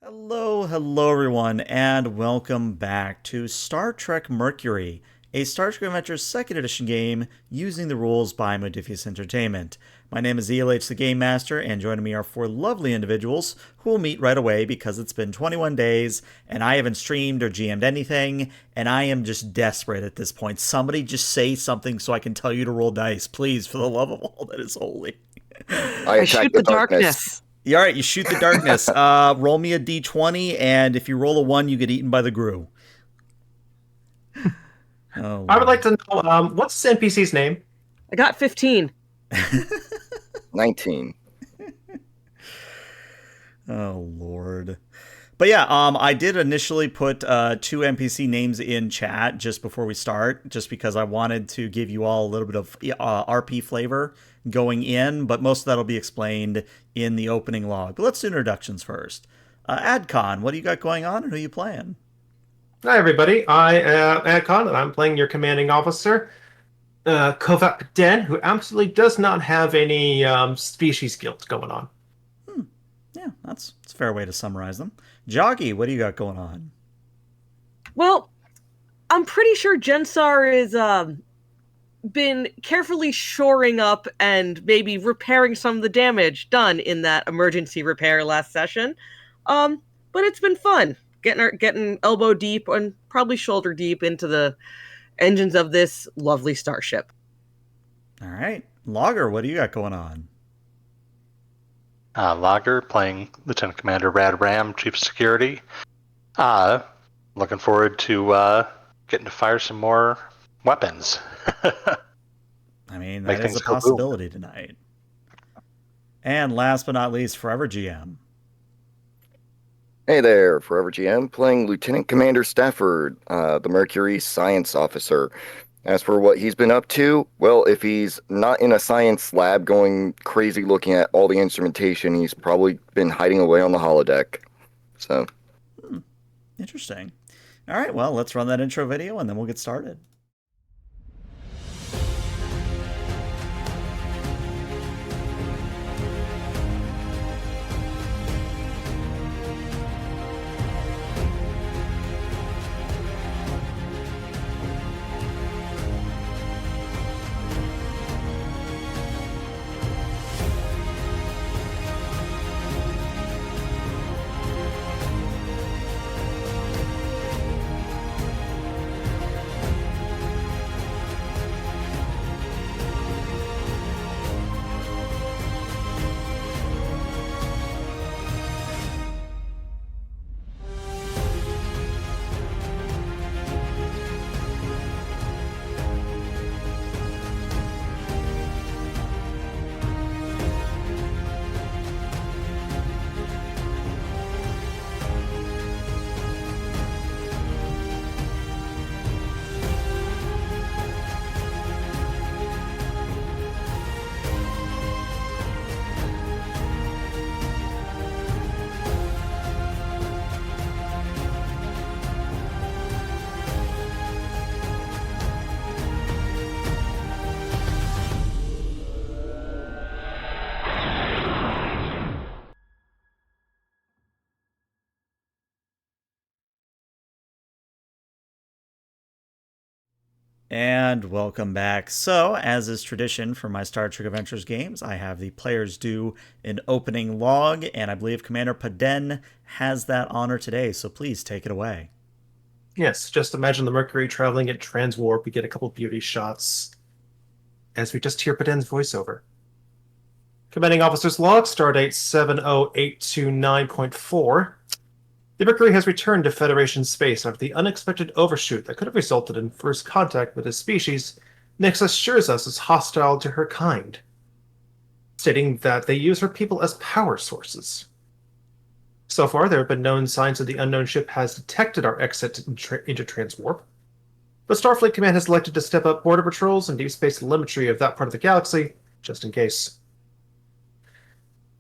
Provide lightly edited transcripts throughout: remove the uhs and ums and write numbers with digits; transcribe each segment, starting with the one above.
Hello everyone, and welcome back to Star Trek Mercury, a Star Trek Adventures 2nd Edition game using the rules by Modifius Entertainment. My name is ELH the Game Master, and joining me are four lovely individuals who will meet right away because it's been 21 days, and I haven't streamed or GM'd anything, and I am just desperate at this point. Somebody just say something so I can tell you to roll dice, please, for the love of all that is holy. I shoot the darkness. All right, you shoot the darkness. Roll me a d20, and if you roll a 1, you get eaten by the Gru. Oh, I would like to know, what's this NPC's name? I got 15. 19. Oh, Lord. But yeah, I did initially put 2 NPC names in chat just before we start, just because I wanted to give you all a little bit of RP flavor going in, but most of that will be explained in the opening log. But let's do introductions first. Adcon, what do you got going on, and who are you playing? Hi, everybody. I am Adcon, and I'm playing your commanding officer, Kovat Paden, who absolutely does not have any species guilt going on. Yeah, that's a fair way to summarize them. Joggy, what do you got going on? Well, I'm pretty sure Jensar is been carefully shoring up and maybe repairing some of the damage done in that emergency repair last session. But it's been fun getting elbow deep and probably shoulder deep into the engines of this lovely starship. All right. Logger, what do you got going on? Logger playing Lieutenant Commander Rad Ram, Chief of Security. Looking forward to getting to fire some more weapons. I mean, that is a possibility tonight. And last but not least, Forever GM. Hey there, Forever GM, playing Lieutenant Commander Stafford, the Mercury science officer. As for what he's been up to, well, if he's not in a science lab going crazy looking at all the instrumentation, he's probably been hiding away on the holodeck. So. Interesting. All right, well, let's run that intro video and then we'll get started. And welcome back. So, as is tradition for my Star Trek Adventures games, I have the players do an opening log, and I believe Commander Paden has that honor today, so please take it away. Yes, just imagine the Mercury traveling at Transwarp. We get a couple beauty shots as we just hear Paden's voiceover. Commanding Officer's Log, Stardate 70829.4. The Mercury has returned to Federation space after the unexpected overshoot that could have resulted in first contact with his species. Nix assures us is hostile to her kind, stating that they use her people as power sources. So far, there have been known signs that the unknown ship has detected our exit into Transwarp, but Starfleet Command has elected to step up border patrols and deep space telemetry of that part of the galaxy, just in case.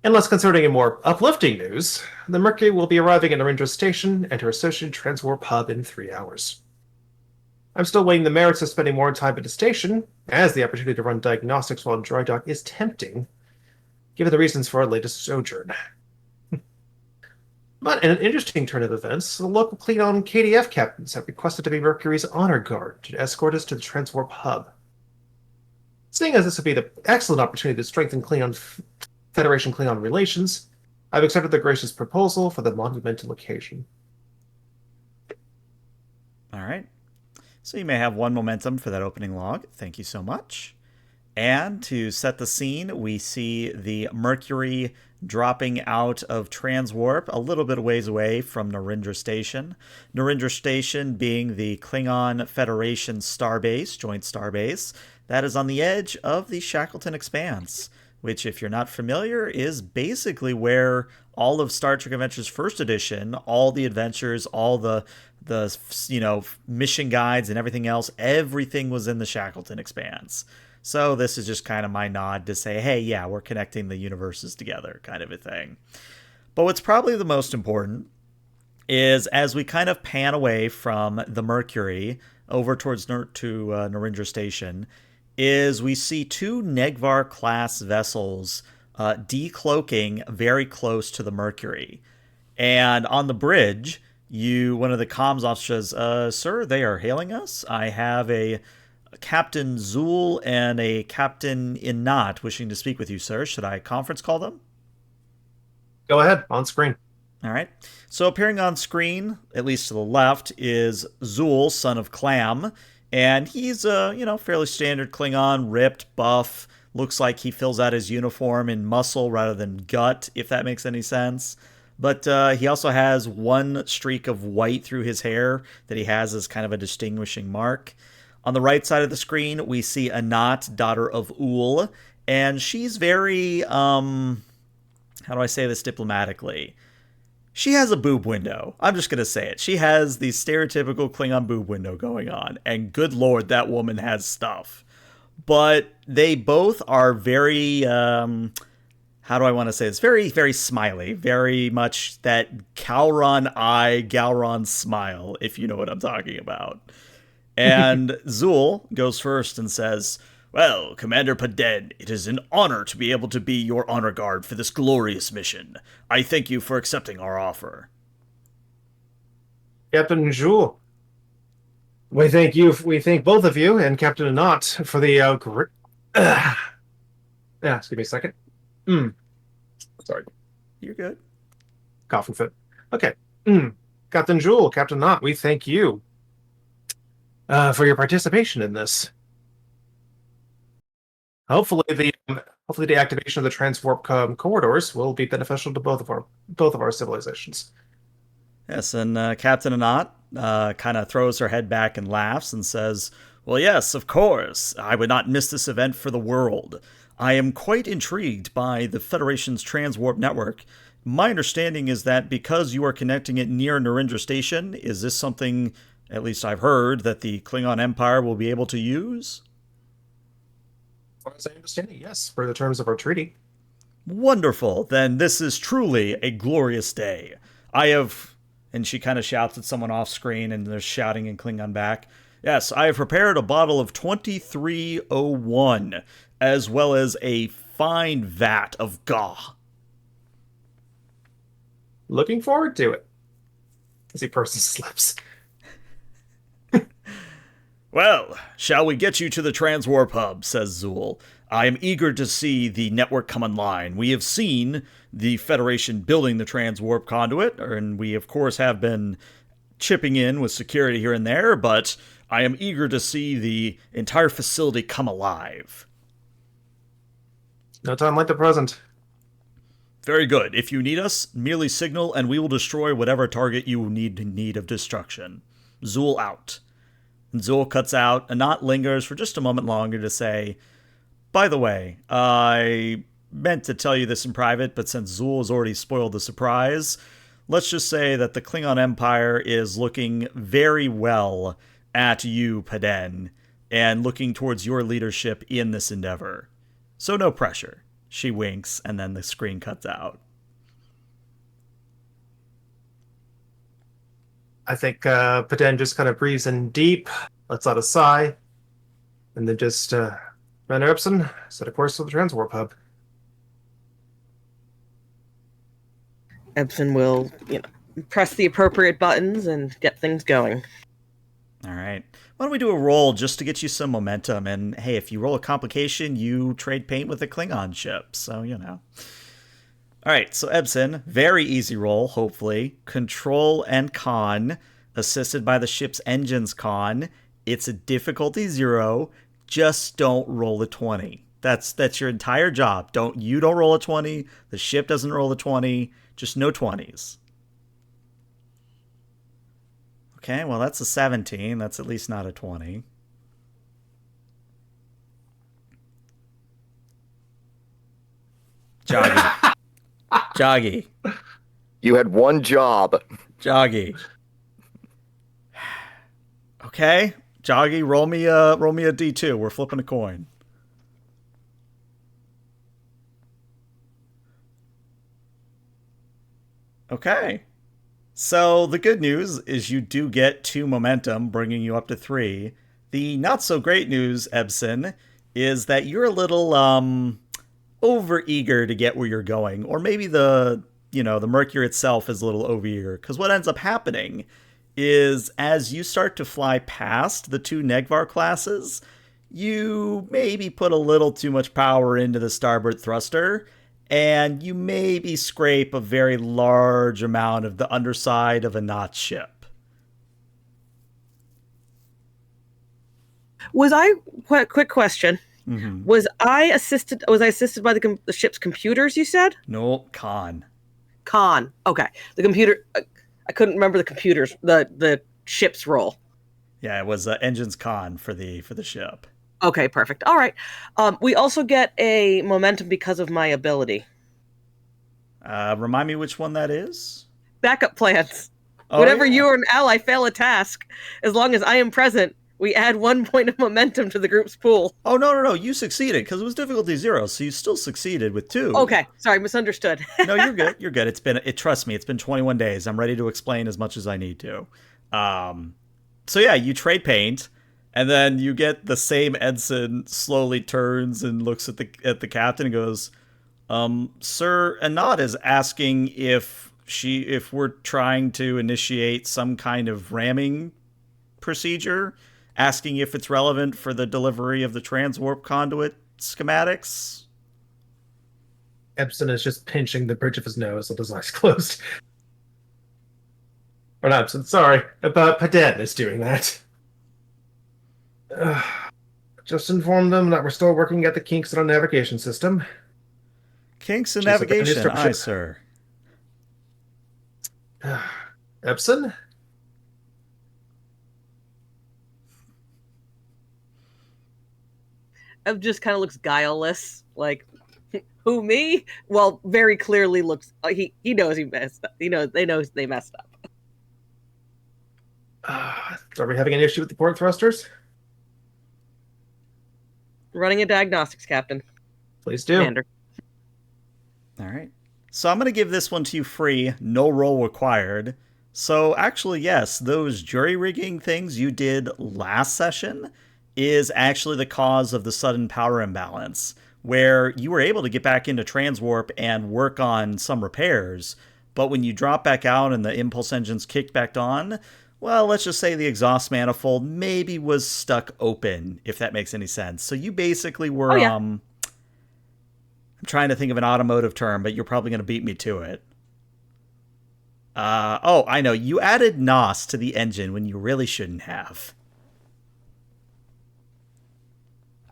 And less concerning and more uplifting news, the Mercury will be arriving at Narendra Station and her associated Transwarp Hub in 3 hours. I'm still weighing the merits of spending more time at the station, as the opportunity to run diagnostics while in dry dock is tempting, given the reasons for our latest sojourn. But in an interesting turn of events, the local Klingon KDF captains have requested to be Mercury's honor guard to escort us to the Transwarp Hub. Seeing as this would be the excellent opportunity to strengthen Federation Klingon relations, I've accepted the gracious proposal for the monumental occasion. All right. So you may have 1 momentum for that opening log. Thank you so much. And to set the scene, we see the Mercury dropping out of Transwarp a little bit ways away from Narendra Station. Narendra Station being the Klingon Federation starbase, joint starbase, that is on the edge of the Shackleton Expanse, which, if you're not familiar, is basically where all of Star Trek Adventures First Edition, all the adventures, all the mission guides and everything else, everything was in the Shackleton Expanse. So this is just kind of my nod to say, hey, yeah, we're connecting the universes together, kind of a thing. But what's probably the most important is as we kind of pan away from the Mercury over towards Narendra Station, is we see 2 Negvar-class vessels decloaking very close to the Mercury. And on the bridge, one of the comms officers says, sir, they are hailing us. I have a Captain Zool and a Captain Inat wishing to speak with you, sir. Should I conference call them? Go ahead, on screen. All right. So appearing on screen, at least to the left, is Zool, son of Clam. And he's a, fairly standard Klingon, ripped, buff. Looks like he fills out his uniform in muscle rather than gut, if that makes any sense. But he also has 1 streak of white through his hair that he has as kind of a distinguishing mark. On the right side of the screen, we see Anat, daughter of Ul, and she's very, how do I say this diplomatically? She has a boob window. I'm just going to say it. She has the stereotypical Klingon boob window going on, and good lord, that woman has stuff. But they both are very, how do I want to say this? Very, very smiley. Very much that Calron eye, Galron smile, if you know what I'm talking about. And Zool goes first and says, well, Commander Paden, it is an honor to be able to be your honor guard for this glorious mission. I thank you for accepting our offer. Captain Jules, we thank both of you and Captain Anat for the excuse me a second. Sorry. You're good. Coughing fit. Okay. Captain Jules, Captain Anat, we thank you for your participation in this. Hopefully the activation of the transwarp corridors will be beneficial to both of our civilizations. Yes, and Captain Anat kind of throws her head back and laughs and says, well, yes, of course. I would not miss this event for the world. I am quite intrigued by the Federation's transwarp network. My understanding is that because you are connecting it near Narendra Station, is this something, at least I've heard, that the Klingon Empire will be able to use? As far as I understand it, yes, for the terms of our treaty. Wonderful. Then this is truly a glorious day. And she kind of shouts at someone off screen, and they're shouting in Klingon back. Yes, I have prepared a bottle of 2301, as well as a fine vat of Gah. Looking forward to it. As he purses his lips. Well, shall we get you to the Transwarp Hub, says Zool. I am eager to see the network come online. We have seen the Federation building the Transwarp conduit, and we of course have been chipping in with security here and there, but I am eager to see the entire facility come alive. No time like the present. Very good. If you need us, merely signal and we will destroy whatever target you need of destruction. Zool out. And Zool cuts out. Anat lingers for just a moment longer to say, by the way, I meant to tell you this in private, but since Zool has already spoiled the surprise, let's just say that the Klingon Empire is looking very well at you, Paden, and looking towards your leadership in this endeavor. So no pressure. She winks, and then the screen cuts out. I think Paden just kind of breathes in deep, lets out a sigh, and then just, Commander Epson, set a course for the Transwarp Hub. Epson will, press the appropriate buttons and get things going. All right. Why don't we do a roll just to get you some momentum? And hey, if you roll a complication, you trade paint with a Klingon ship. So, you know. All right. So, Ebsen, very easy roll, hopefully. Control and con, assisted by the ship's engines con. It's a difficulty 0. Just don't roll a 20. That's your entire job. You don't roll a 20. The ship doesn't roll a 20. Just no 20s. Okay, well, that's a 17. That's at least not a 20. Joggy. Joggy. You had one job. Joggy. Okay, Joggy, roll me a D2. We're flipping a coin. Okay. So the good news is you do get 2 momentum, bringing you up to 3. The not so great news, Ebsen, is that you're a little over eager to get where you're going, or maybe the Mercury itself is a little over eager. Because what ends up happening is as you start to fly past the 2 Negvar classes, you maybe put a little too much power into the starboard thruster, and you maybe scrape a very large amount of the underside of a Notch ship. Quick question. Mm-hmm. Was I assisted by the ship's computers, you said? No, con. Okay. The computer, I couldn't remember the computers, the ship's role. Yeah, it was engines con for the ship. Okay, perfect. All right. We also get a momentum because of my ability. Remind me which one that is? Backup plans. Oh, Whenever yeah. you or an ally fail a task, as long as I am present, we add 1 point of momentum to the group's pool. Oh, no. You succeeded because it was difficulty 0, so you still succeeded with 2. Okay. Sorry, misunderstood. No, you're good. You're good. Trust me, it's been 21 days. I'm ready to explain as much as I need to. So yeah, you trade paint, and then you get the same ensign slowly turns and looks at the captain and goes, Sir Anat is asking if we're trying to initiate some kind of ramming procedure, asking if it's relevant for the delivery of the transwarp conduit schematics. Epson is just pinching the bridge of his nose with his eyes closed. Or not Epson, sorry. Paden is doing that. Just inform them that we're still working at the kinks in our navigation system. Kinks in navigation, aye, sir. Epson? Ev just kind of looks guileless, like, who, me? Well, very clearly looks, he knows he messed up. They know they messed up. Are we having an issue with the port thrusters? Running a diagnostics, Captain. Please do. Commander. All right. So I'm going to give this one to you free, no roll required. So actually, yes, those jury rigging things you did last session is actually the cause of the sudden power imbalance, where you were able to get back into transwarp and work on some repairs, but when you drop back out and the impulse engines kicked back on, well, let's just say the exhaust manifold maybe was stuck open, if that makes any sense. So you basically were, I'm trying to think of an automotive term, but you're probably going to beat me to it. I know. You added NOS to the engine when you really shouldn't have.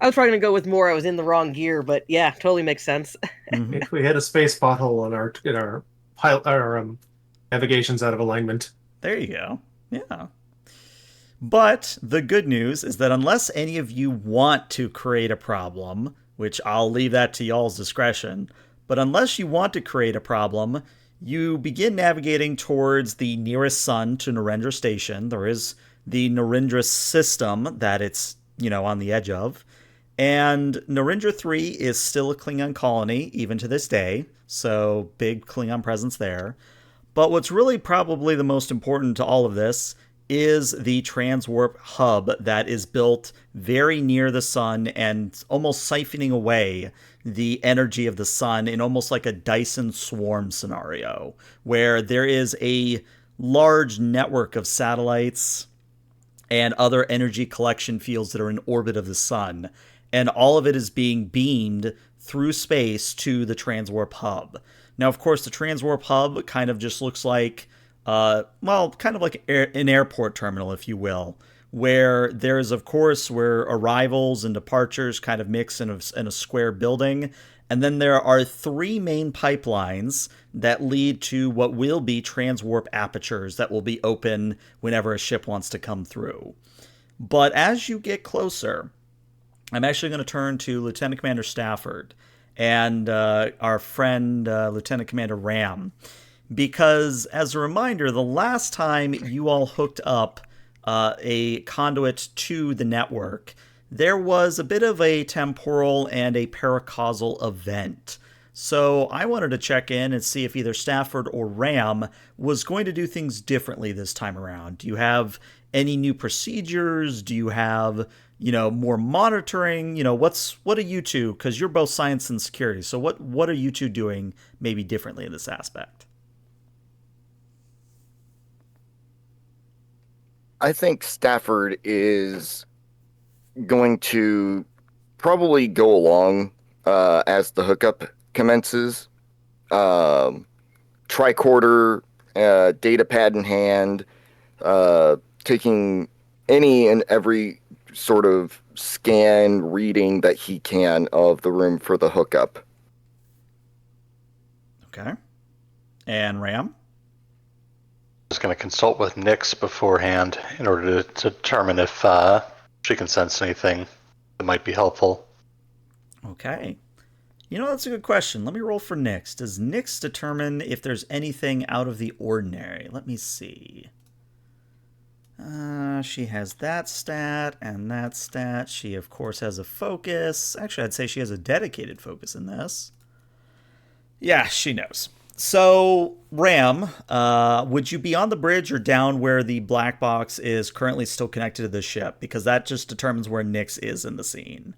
I was probably going to go with more. I was in the wrong gear, but yeah, totally makes sense. Mm-hmm. We had a space pothole in our navigation's out of alignment. There you go. Yeah. But the good news is that unless any of you want to create a problem, which I'll leave that to y'all's discretion, but unless you want to create a problem, you begin navigating towards the nearest sun to Narendra Station. There is the Narendra system that it's, on the edge of. And Narendra 3 is still a Klingon colony, even to this day, so big Klingon presence there. But what's really probably the most important to all of this is the Transwarp Hub that is built very near the sun and almost siphoning away the energy of the sun in almost like a Dyson swarm scenario, where there is a large network of satellites and other energy collection fields that are in orbit of the sun. And all of it is being beamed through space to the Transwarp Hub. Now, of course, the Transwarp Hub kind of just looks like, kind of like an airport terminal, if you will, where there's, of course, where arrivals and departures kind of mix in a square building. And then there are 3 main pipelines that lead to what will be transwarp apertures that will be open whenever a ship wants to come through. But as you get closer, I'm actually going to turn to Lieutenant Commander Stafford and our friend Lieutenant Commander Ram. Because, as a reminder, the last time you all hooked up a conduit to the network, there was a bit of a temporal and a paracausal event. So I wanted to check in and see if either Stafford or Ram was going to do things differently this time around. Do you have any new procedures? Do you have, more monitoring? What are you two? Because you're both science and security. So what are you two doing maybe differently in this aspect? I think Stafford is going to probably go along as the hookup commences. Tricorder, data pad in hand, taking any and every sort of scan reading that he can of the room for the hookup. Okay. And Ram? I was going to consult with Nyx beforehand in order to determine if she can sense anything that might be helpful. Okay. That's a good question. Let me roll for Nyx. Does Nyx determine if there's anything out of the ordinary? Let me see. She has that stat and that stat. She, of course, has a focus. Actually, I'd say she has a dedicated focus in this. Yeah, she knows. So, Ram, would you be on the bridge or down where the black box is currently still connected to the ship? Because that just determines where Nyx is in the scene.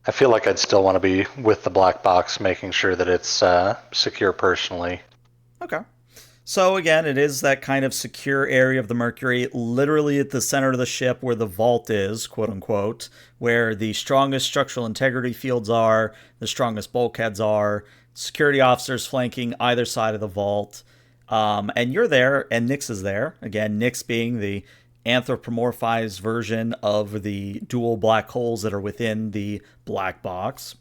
I feel like I'd still want to be with the black box, making sure that it's secure personally. Okay. So again, it is that kind of secure area of the Mercury, literally at the center of the ship where the vault is, quote unquote, where the strongest structural integrity fields are, the strongest bulkheads are, security officers flanking either side of the vault. And you're there, and Nyx is there. Again, Nyx being the anthropomorphized version of the dual black holes that are within the black box.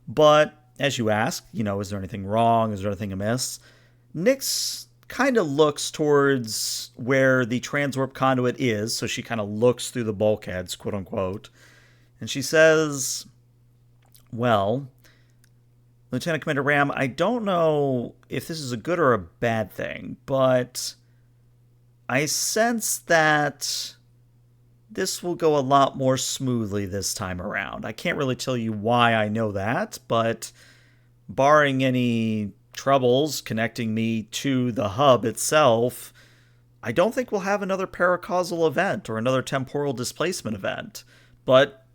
But as you ask, is there anything wrong? Is there anything amiss? Nyx kind of looks towards where the transwarp conduit is, so she kind of looks through the bulkheads, quote unquote, and she says, well, Lieutenant Commander Ram, I don't know if this is a good or a bad thing, but I sense that this will go a lot more smoothly this time around. I can't really tell you why I know that, but barring any troubles connecting me to the hub itself, I don't think we'll have another paracausal event or another temporal displacement event. But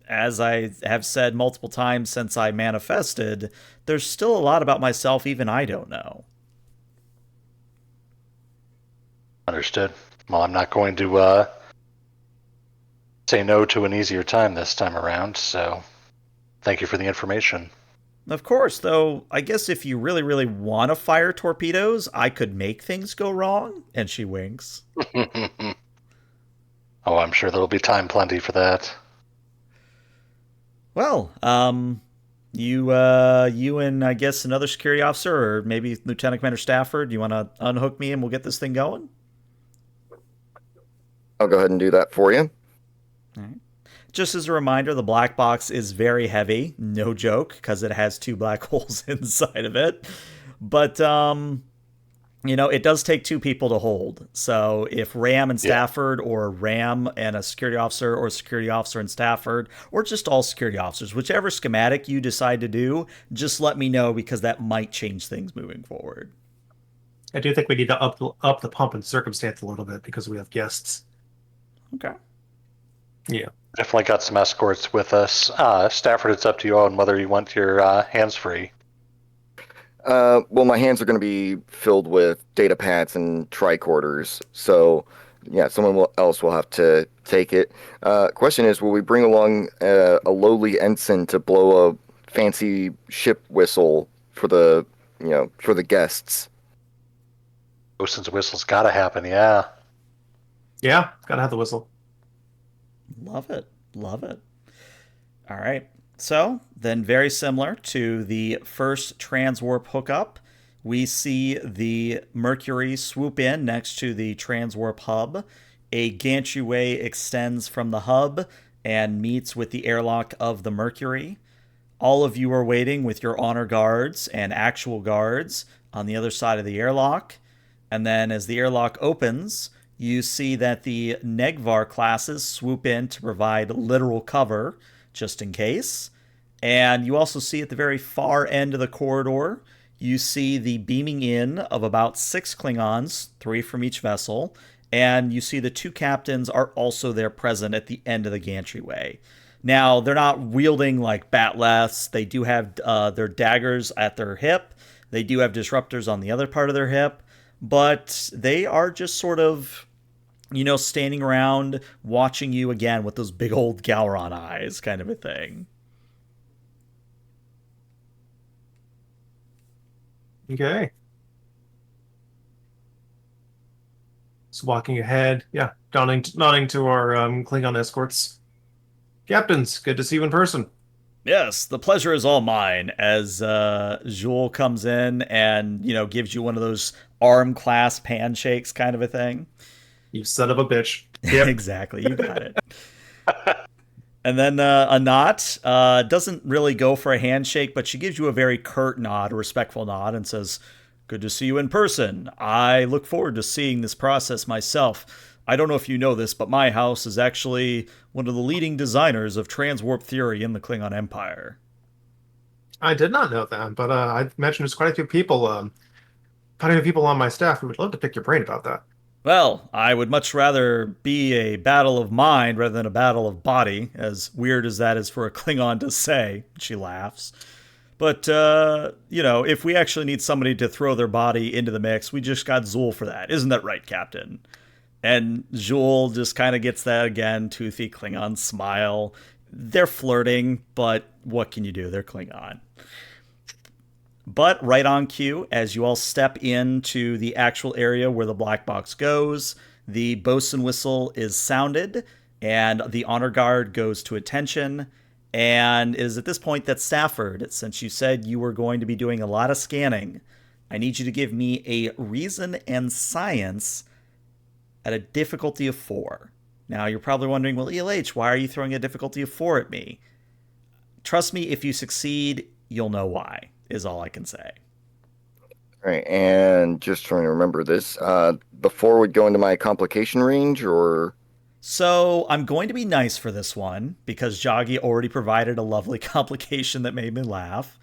as I have said multiple times since I manifested, there's still a lot about myself even I don't know. Understood. Well, I'm not going to say no to an easier time this time around, so thank you for the information. Of course, though, I guess if you really, really want to fire torpedoes, I could make things go wrong. And she winks. Oh, I'm sure there'll be time plenty for that. Well, you and I guess another security officer, or maybe Lieutenant Commander Stafford, do you want to unhook me and we'll get this thing going? I'll go ahead and do that for you. All right. Just as a reminder, the black box is very heavy, no joke, because it has 2 black holes inside of it. But, it does take 2 people to hold. So if Ram and Stafford, or Ram and a security officer, or security officer and Stafford, or just all security officers, whichever schematic you decide to do, just let me know, because that might change things moving forward. I do think we need to up the pump and circumstance a little bit because we have guests. Okay. Yeah. Definitely got some escorts with us. Stafford, it's up to you on whether you want your hands free. Well, my hands are going to be filled with data pads and tricorders, so yeah, else will have to take it. Question is, will we bring along a lowly ensign to blow a fancy ship whistle for the guests? Bosun's whistle's gotta happen, yeah. Yeah, gotta have the whistle. Love it. Love it. All right. So, then very similar to the first transwarp hookup, we see the Mercury swoop in next to the transwarp hub. A gantry extends from the hub and meets with the airlock of the Mercury. All of you are waiting with your honor guards and actual guards on the other side of the airlock. And then as the airlock opens, you see that the Negvar classes swoop in to provide literal cover, just in case. And you also see at the very far end of the corridor, you see the beaming in of about 6 Klingons, 3 from each vessel. And you see the 2 captains are also there present at the end of the gantryway. Now, they're not wielding like batleths. They do have their daggers at their hip. They do have disruptors on the other part of their hip. But they are just sort of, standing around watching you again with those big old Gowron eyes kind of a thing. Okay. So walking ahead, yeah, nodding to our Klingon escorts. Captains, good to see you in person. Yes, the pleasure is all mine. As Jules comes in and gives you one of those arm clasp handshakes, kind of a thing. You son of a bitch. Yep. Exactly, you got it. And then Anat doesn't really go for a handshake, but she gives you a very curt nod, a respectful nod, and says, "Good to see you in person. I look forward to seeing this process myself. I don't know if you know this, but my house is actually one of the leading designers of transwarp theory in the Klingon Empire." I did not know that, but I imagine there's quite a few people on my staff who would love to pick your brain about that. Well, I would much rather be a battle of mind rather than a battle of body, as weird as that is for a Klingon to say. She laughs. But, if we actually need somebody to throw their body into the mix, we just got Zool for that. Isn't that right, Captain? And Zool just kind of gets that again, toothy Klingon smile. They're flirting, but what can you do? They're Klingon. But right on cue, as you all step into the actual area where the black box goes, the bosun whistle is sounded, and the honor guard goes to attention. And it is at this point that Stafford, since you said you were going to be doing a lot of scanning, I need you to give me a reason and science at a difficulty of 4. Now, you're probably wondering, well, ELH, why are you throwing a difficulty of 4 at me? Trust me, if you succeed, you'll know why, is all I can say. All right, and just trying to remember this, the 4 would go into my complication range, or? So I'm going to be nice for this one, because Joggy already provided a lovely complication that made me laugh.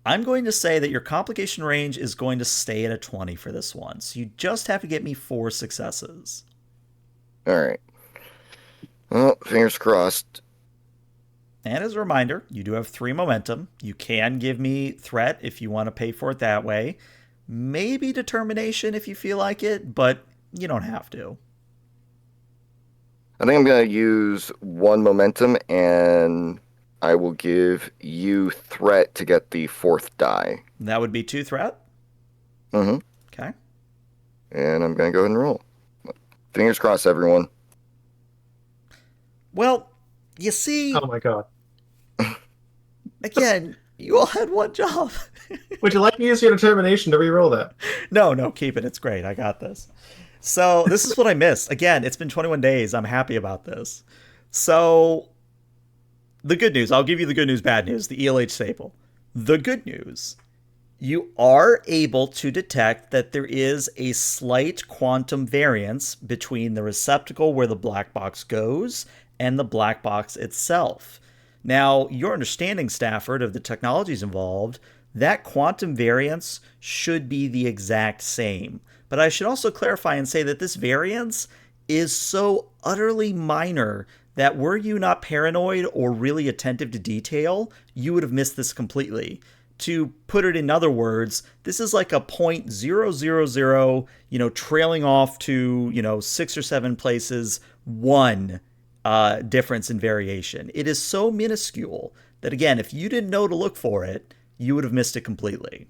I'm going to say that your complication range is going to stay at a 20 for this one, so you just have to get me 4 successes. All right. Well, fingers crossed. And as a reminder, you do have 3 momentum. You can give me threat if you want to pay for it that way. Maybe determination if you feel like it, but you don't have to. I think I'm going to use 1 momentum, and I will give you threat to get the 4th die. That would be 2 threat? Mm-hmm. Okay. And I'm going to go ahead and roll. Fingers crossed, everyone. Well, you see... Oh my god. Again, you all had 1 job. Would you like me to use your determination to re-roll that? No, keep it. It's great. I got this. So this is what I missed. Again, it's been 21 days. I'm happy about this. So the good news, I'll give you the good news, bad news, the ELH staple. The good news, you are able to detect that there is a slight quantum variance between the receptacle where the black box goes and the black box itself. Now, your understanding, Stafford, of the technologies involved, that quantum variance should be the exact same. But I should also clarify and say that this variance is so utterly minor that were you not paranoid or really attentive to detail, you would have missed this completely. to put it in other words, this is like a 0.000, trailing off to, 6 or 7 places, 1 difference in variation. It is so minuscule that, again, if you didn't know to look for it, you would have missed it completely.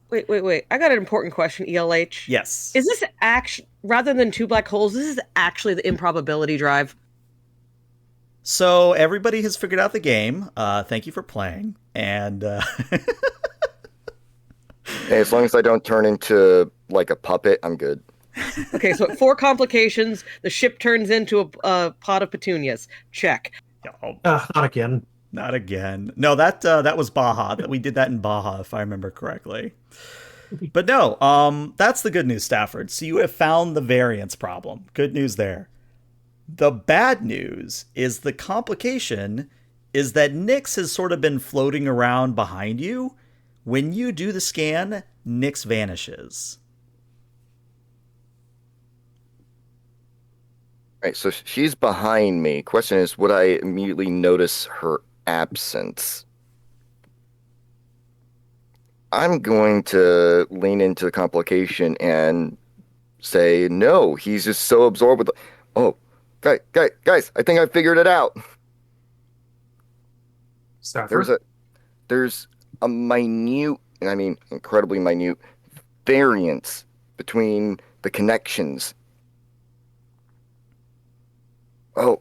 Wait. I got an important question, ELH. Yes. Is this actually, rather than 2 black holes, this is actually the improbability drive? So everybody has figured out the game. Thank you for playing. And Hey, as long as I don't turn into like a puppet, I'm good. Okay, so 4 complications, the ship turns into a pot of petunias. Check. Not again. Not again. No, that was Baja. We did that in Baja, if I remember correctly. But no, that's the good news, Stafford. So you have found the variance problem. Good news there. The bad news is the complication is that Nyx has sort of been floating around behind you. When you do the scan, Nyx vanishes. All right, so she's behind me. Question is, would I immediately notice her absence? I'm going to lean into the complication and say, no, he's just so absorbed with oh, guys, I think I figured it out. Stafford? There's a minute, and I mean incredibly minute, variance between the connections. I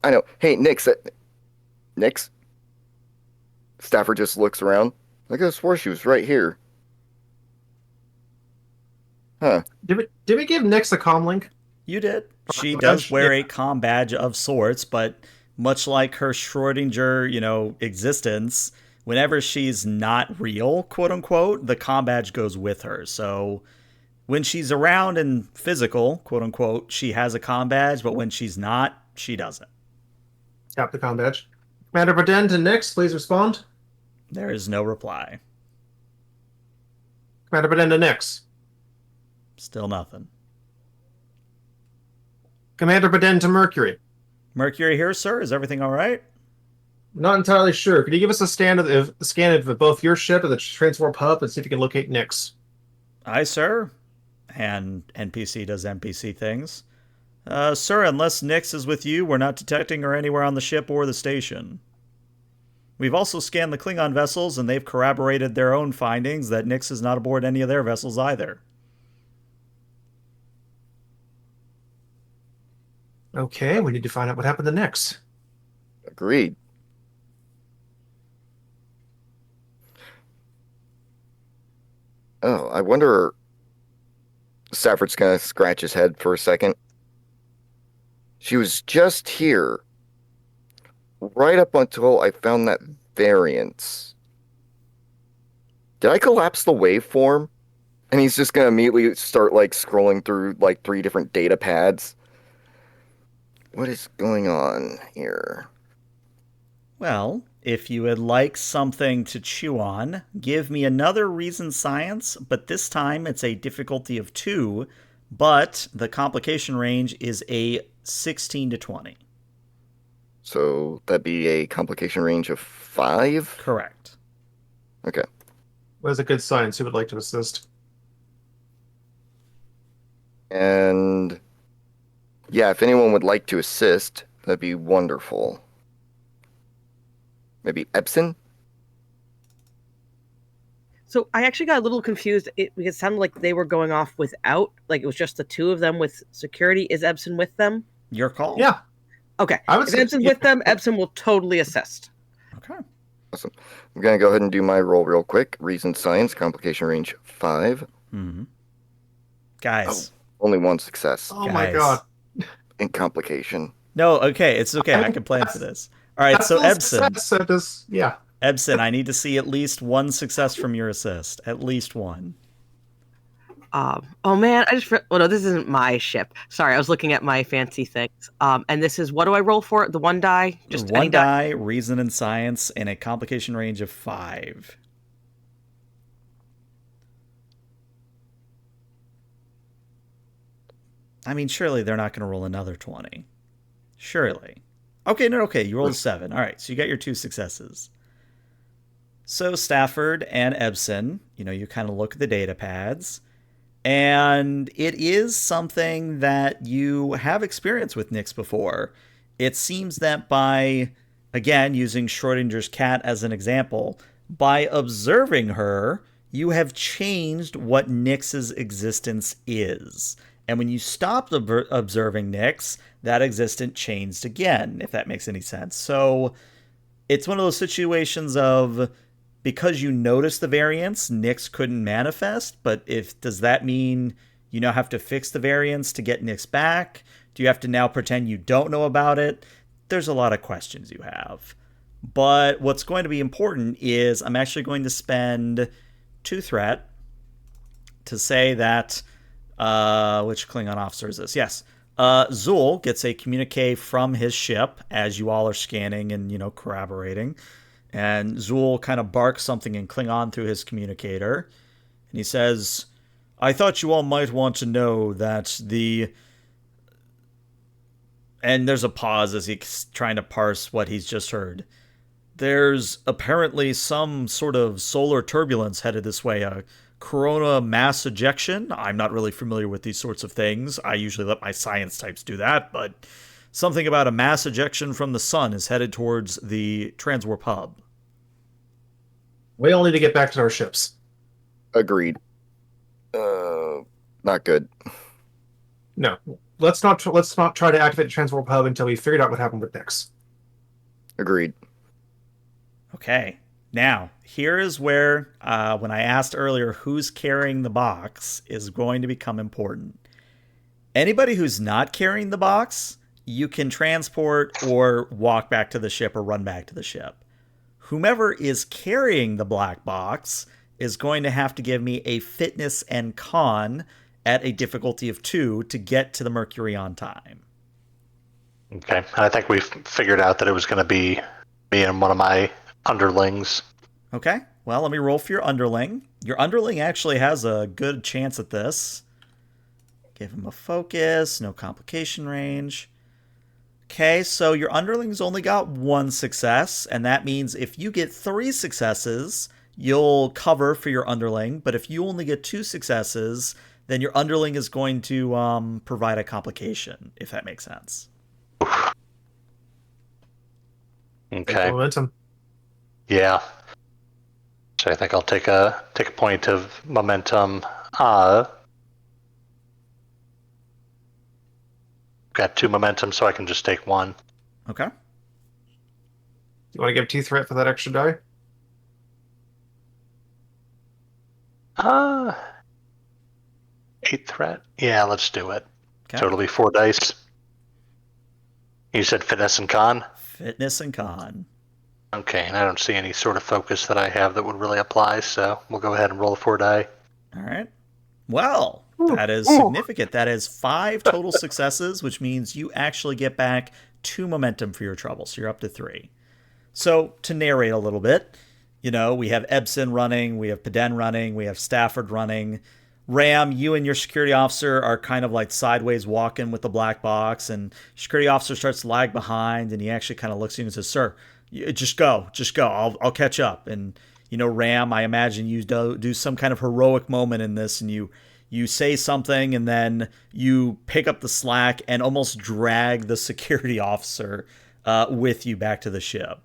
know. Hey, Nyx? Stafford just looks around. I could have swore she was right here. Huh. Did we give Nyx a comm link? You did. She does wear a comm badge of sorts, but much like her Schrodinger, existence, whenever she's not real, quote unquote, the comm badge goes with her. So when she's around and physical, quote unquote, she has a comm badge, but when she's not, she doesn't. Tap the comm badge. Commander Baden to Nyx, please respond. There is no reply. Commander Baden to Nyx. Still nothing. Commander Baden to Mercury. Mercury here, sir. Is everything all right? Not entirely sure. Could you give us a scan of both your ship and the Transwarp Hub and see if you can locate Nyx? Aye, sir. And NPC does NPC things. Sir, unless Nyx is with you, we're not detecting her anywhere on the ship or the station. We've also scanned the Klingon vessels, and they've corroborated their own findings that Nyx is not aboard any of their vessels either. Okay, we need to find out what happened to Nyx. Agreed. Oh, I wonder. Stafford's gonna scratch his head for a second. She was just here, right up until I found that variance. Did I collapse the waveform? And he's just gonna immediately start scrolling through 3 different data pads. What is going on here? Well, if you would like something to chew on, give me another reason science, but this time it's a difficulty of 2, but the complication range is a 16 to 20. So that'd be a complication range of 5? Correct. Okay. What is a good science? Who would like to assist? And yeah, if anyone would like to assist, that'd be wonderful. Maybe Epson? So I actually got a little confused because it sounded like they were going off without, like it was just the 2 of them with security. Is Epson with them? Your call. Yeah. Okay. I would If say- Epson's with them, Epson will totally assist. Okay. Awesome. I'm going to go ahead and do my roll real quick. Reason science, complication range 5. Mm-hmm. Guys. Only 1 success Oh my Guys. god. in complication. No, okay. It's okay. I can plan for this. All right, so Epson. Yeah. Ebson, I need to see at least 1 success from your assist. At least 1. Oh man, oh no, this isn't my ship. Sorry, I was looking at my fancy things. And this is, what do I roll for it? The 1 die? Just any 1 die, reason and science, and a complication range of 5. I mean, surely they're not going to roll another 20. Surely. Okay, no, okay, you rolled a 7. All right, so you got your 2 successes. So Stafford and Ebsen, you kind of look at the data pads, and it is something that you have experience with Nyx before. It seems that by, again, using Schrodinger's cat as an example, by observing her, you have changed what Nyx's existence is. And when you stopped observing Nyx, that existence changed again, if that makes any sense. So it's one of those situations of, because you noticed the variance, Nyx couldn't manifest, but does that mean you now have to fix the variance to get Nyx back? Do you have to now pretend you don't know about it? There's a lot of questions you have. But what's going to be important is I'm actually going to spend 2 threat to say that, which Klingon officer is this? Yes. Zul gets a communique from his ship as you all are scanning and, corroborating. And Zul kind of barks something in Klingon through his communicator. And he says, I thought you all might want to know that And there's a pause as he's trying to parse what he's just heard. There's apparently some sort of solar turbulence headed this way, a corona mass ejection. I'm not really familiar with these sorts of things. I usually let my science types do that, but something about a mass ejection from the sun is headed towards the Transwarp Hub. We all need to get back to our ships. Agreed. Not good. No, let's not try to activate the Transwarp Hub until we figured out what happened with Nyx. Agreed. Okay. Now, here is where, when I asked earlier who's carrying the box, is going to become important. Anybody who's not carrying the box, you can transport or walk back to the ship or run back to the ship. Whomever is carrying the black box is going to have to give me a fitness and con at a difficulty of 2 to get to the Mercury on time. Okay. I think we've figured out that it was going to be me and one of my underlings. Okay. Well, let me roll for your underling. Your underling actually has a good chance at this. Give him a focus, no complication range. Okay, so your underling's only got 1 success, and that means if you get 3 successes, you'll cover for your underling, but if you only get 2 successes, then your underling is going to provide a complication, if that makes sense. Okay. Momentum. Yeah. So I think I'll take a point of momentum. Got 2 momentum, so I can just take 1. Okay. You want to give 2 threat for that extra die? 8 threat? Yeah, let's do it. Okay. So it'll be 4 dice. You said fitness and con? Fitness and con. Okay, and I don't see any sort of focus that I have that would really apply, so we'll go ahead and roll 4 die. All right. Well, that is significant. That is 5 total successes, which means you actually get back 2 momentum for your trouble. So you're up to 3. So to narrate a little bit, we have Ebsen running, we have Paden running, we have Stafford running. Ram, you and your security officer are kind of like sideways walking with the black box, and security officer starts to lag behind, and he actually kind of looks at you and says, "Sir, just go. I'll catch up." And Ram, I imagine you do some kind of heroic moment in this, and you say something, and then you pick up the slack and almost drag the security officer with you back to the ship.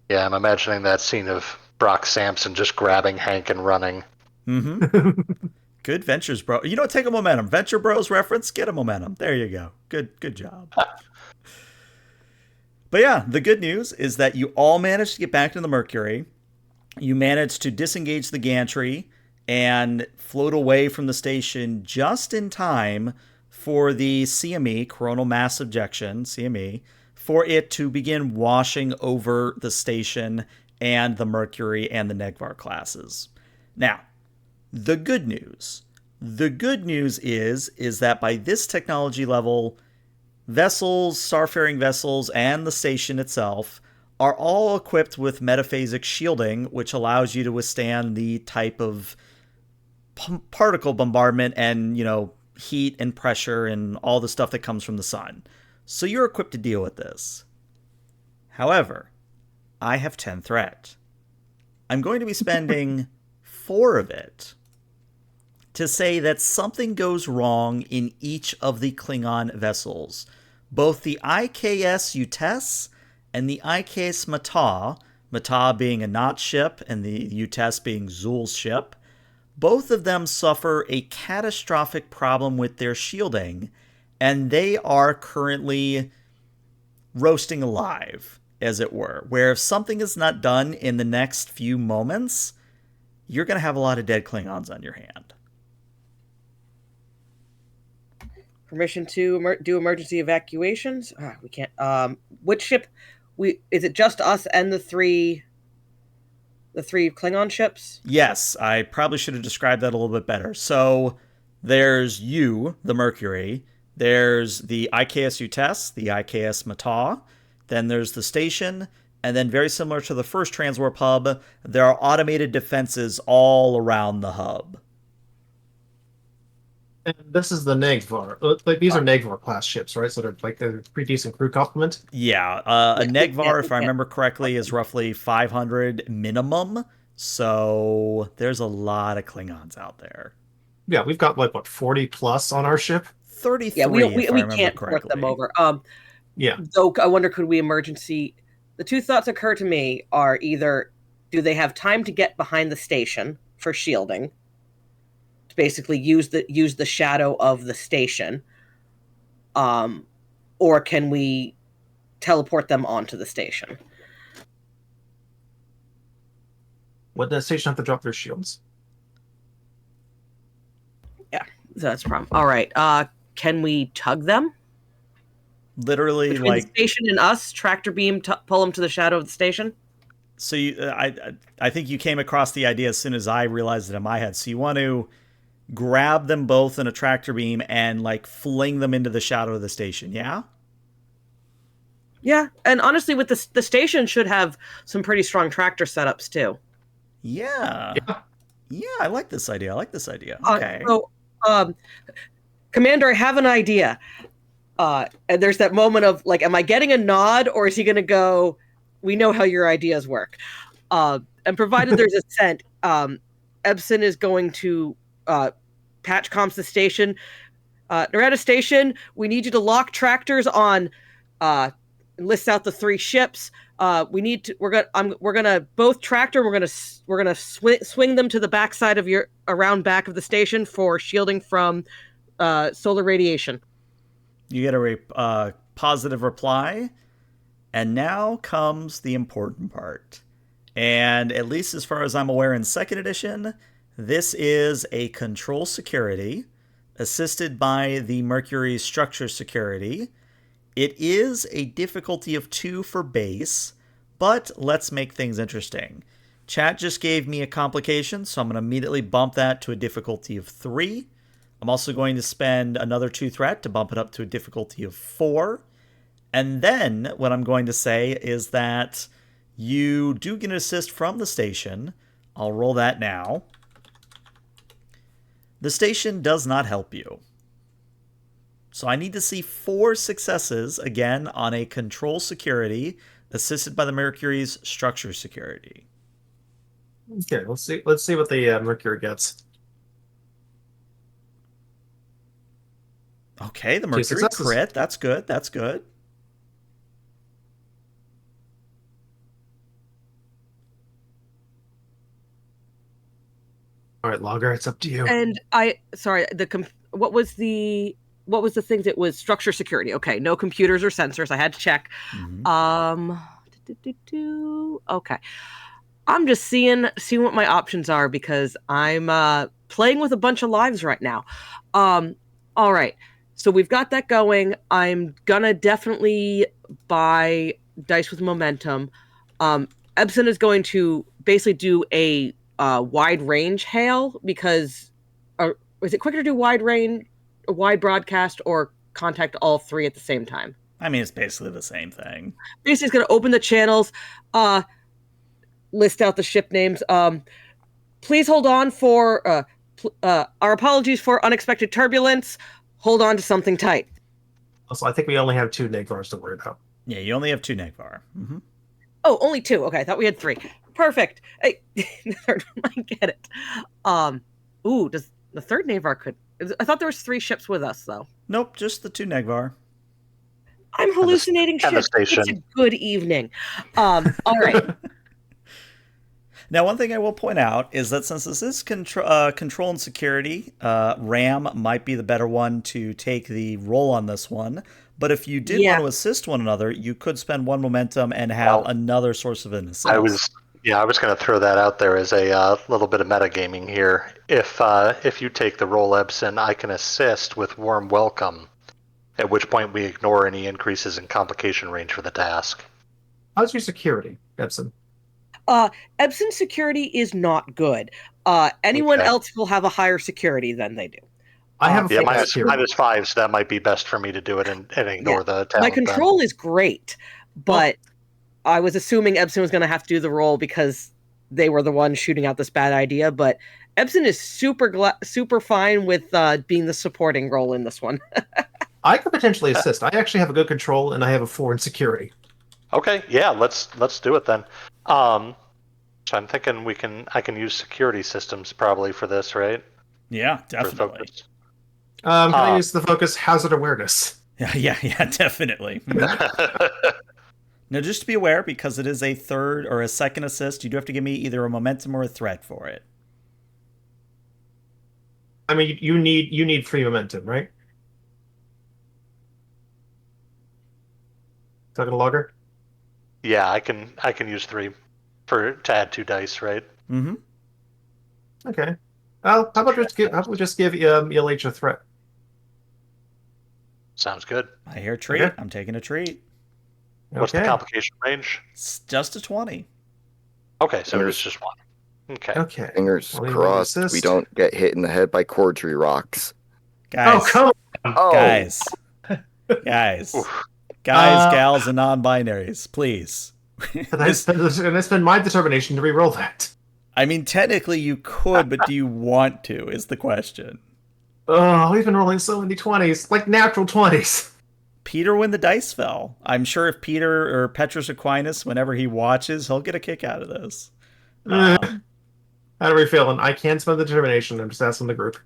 Yeah, I'm imagining that scene of Brock Sampson just grabbing Hank and running. Mm-hmm. Good ventures, bro. Take a momentum. Venture Bros reference, get a momentum. There you go. Good job. But yeah, the good news is that you all managed to get back to the Mercury. You managed to disengage the gantry and float away from the station just in time for the CME, coronal mass ejection, CME, for it to begin washing over the station and the Mercury and the Negvar classes. Now, the good news is that by this technology level, vessels, starfaring vessels, and the station itself are all equipped with metaphasic shielding, which allows you to withstand the type of particle bombardment and, heat and pressure and all the stuff that comes from the sun. so you're equipped to deal with this. However, I have 10 threat. I'm going to be spending 4 of it to say that something goes wrong in each of the Klingon vessels. Both the IKS U.S. and the IKS Mata being a Knot ship and the U.S. being Zul's ship, both of them suffer a catastrophic problem with their shielding, and they are currently roasting alive, as it were, where if something is not done in the next few moments, you're going to have a lot of dead Klingons on your hand. Permission to do emergency evacuations? We can't. Which ship? Is it just us and the three Klingon ships? Yes, I probably should have described that a little bit better. So there's you, the Mercury. There's the IKS U.S., the IKS Mata. Then there's the station. And then very similar to the first Transwarp hub, there are automated defenses all around the hub. And this is the Negvar. Like these are Negvar class ships, right? So they're like a pretty decent crew complement. Yeah, a Negvar, if I remember correctly, is roughly 500 minimum. So there's a lot of Klingons out there. Yeah, we've got like what 40 plus on our ship. 33. Yeah, we if I remember can't correctly. port them over. Yeah. Though I wonder, could we emergency? The two thoughts occur to me are either do they have time to get behind the station for shielding? Basically use the shadow of the station, or can we teleport them onto the station? Would the station have to drop their shields? Yeah, so that's a problem. All right, can we tug them? Literally, Between like the station and us, tractor beam pull them to the shadow of the station. So I think you came across the idea as soon as I realized it in my head. So you want to grab them both in a tractor beam and like fling them into the shadow of the station, yeah? Yeah, and honestly, with the station should have some pretty strong tractor setups too. Yeah. Yeah, I like this idea. Okay. Commander, I have an idea. And there's that moment of like, am I getting a nod, or is he going to go, we know how your ideas work? And provided there's assent, Ebsen is going to patch comms the station. Narendra Station, we need you to lock tractors on. Lists out the 3 ships. We're gonna both tractor. We're gonna swing them to the backside of around back of the station for shielding from solar radiation. You get a positive reply, and now comes the important part. And at least as far as I'm aware in 2nd edition, this is a control security assisted by the Mercury's structure security. It is a difficulty of 2 for base, but let's make things interesting. Chat just gave me a complication, so I'm going to immediately bump that to a difficulty of 3. I'm also going to spend another 2 threat to bump it up to a difficulty of 4. And then what I'm going to say is that you do get an assist from the station. I'll roll that now. The station does not help you. So I need to see 4 successes, again, on a control security assisted by the Mercury's structure security. Okay, let's see what the Mercury gets. Okay, the Mercury crit. That's good. All right, Logger, it's up to you. And what was the thing that was structure security? Okay, no computers or sensors. I had to check. Mm-hmm. Okay. I'm just seeing what my options are because I'm playing with a bunch of lives right now. All right. So we've got that going. I'm gonna definitely buy dice with momentum. Ebsen is going to basically do a wide range hail because is it quicker to do a wide broadcast, or contact all 3 at the same time? I mean, it's basically the same thing. Basically, it's going to open the channels, list out the ship names. Please hold on for our apologies for unexpected turbulence. Hold on to something tight. Also, I think we only have 2 Negvars to worry about. Yeah, you only have 2 Negvar. Mm-hmm. Oh, only 2. Okay, I thought we had 3. Perfect. Hey, the third one, I get it. Does the third Navar could? I thought there was 3 ships with us though. Nope, just the 2 Negvar. I'm hallucinating and the shit. station. It's a good evening. All right. Now, one thing I will point out is that since this is control and security, Ram might be the better one to take the role on this one. But if you did want to assist one another, you could spend 1 momentum and have another source of an assist. I was going to throw that out there as a little bit of metagaming here. If you take the role, Ebson, I can assist with Warm Welcome, at which point we ignore any increases in complication range for the task. How's your security, Ebson? Ebson's security is not good. Anyone else will have a higher security than they do. I have a -5, so that might be best for me to do it and ignore the talent. My control is great, but I was assuming Ebson was going to have to do the role because they were the ones shooting out this bad idea. But Ebson is super fine with being the supporting role in this one. I could potentially assist. I actually have a good control, and I have a 4 in security. Okay, yeah, let's do it then. So I'm thinking I can use security systems probably for this, right? Yeah, definitely. Can I use the focus hazard awareness? Yeah, definitely. Now, just to be aware, because it is a third or a second assist, you do have to give me either a momentum or a threat for it. I mean, you need 3 momentum, right? Talking to Logger? Yeah, I can use 3 to add 2 dice, right? Mm-hmm. Okay. Well, how about we just give ELH a threat? Sounds good. I hear treat. Okay. I'm taking a treat. What's the complication range? It's just a 20. Okay, so it's just 1. Okay. Fingers crossed we don't get hit in the head by cordry rocks. Guys. Oh, come on. Oh. Guys. Guys, gals, and non-binaries, please. And I spend my determination to re-roll that. I mean, technically you could, but do you want to, is the question. Oh, we've been rolling so many 20s, like natural 20s. Peter when the dice fell. I'm sure if Peter or Petrus Aquinas, whenever he watches, he'll get a kick out of this. How are we feeling? I can't spend the determination. I'm just asking the group.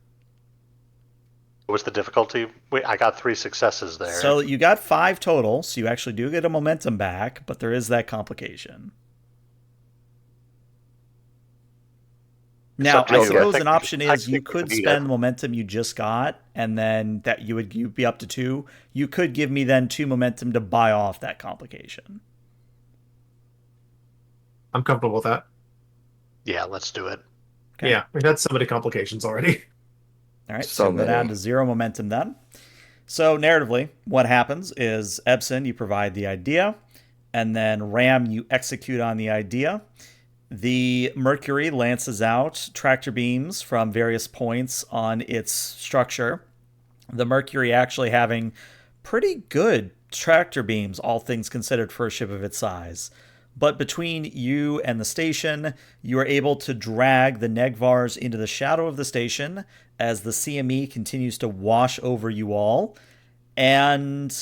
What's the difficulty? I got 3 successes there. So you got 5 total, so you actually do get a momentum back, but there is that complication. Now, I suppose an option is you could spend the momentum you just got, and then that you'd be up to 2. You could give me then 2 momentum to buy off that complication. I'm comfortable with that. Yeah, let's do it. Okay. Yeah, we've had so many complications already. All right, so we're down to 0 momentum then. So narratively, what happens is Ebson, you provide the idea, and then Ram, you execute on the idea. The Mercury lances out tractor beams from various points on its structure. The Mercury actually having pretty good tractor beams, all things considered, for a ship of its size. But between you and the station, you are able to drag the Negvars into the shadow of the station as the CME continues to wash over you all. And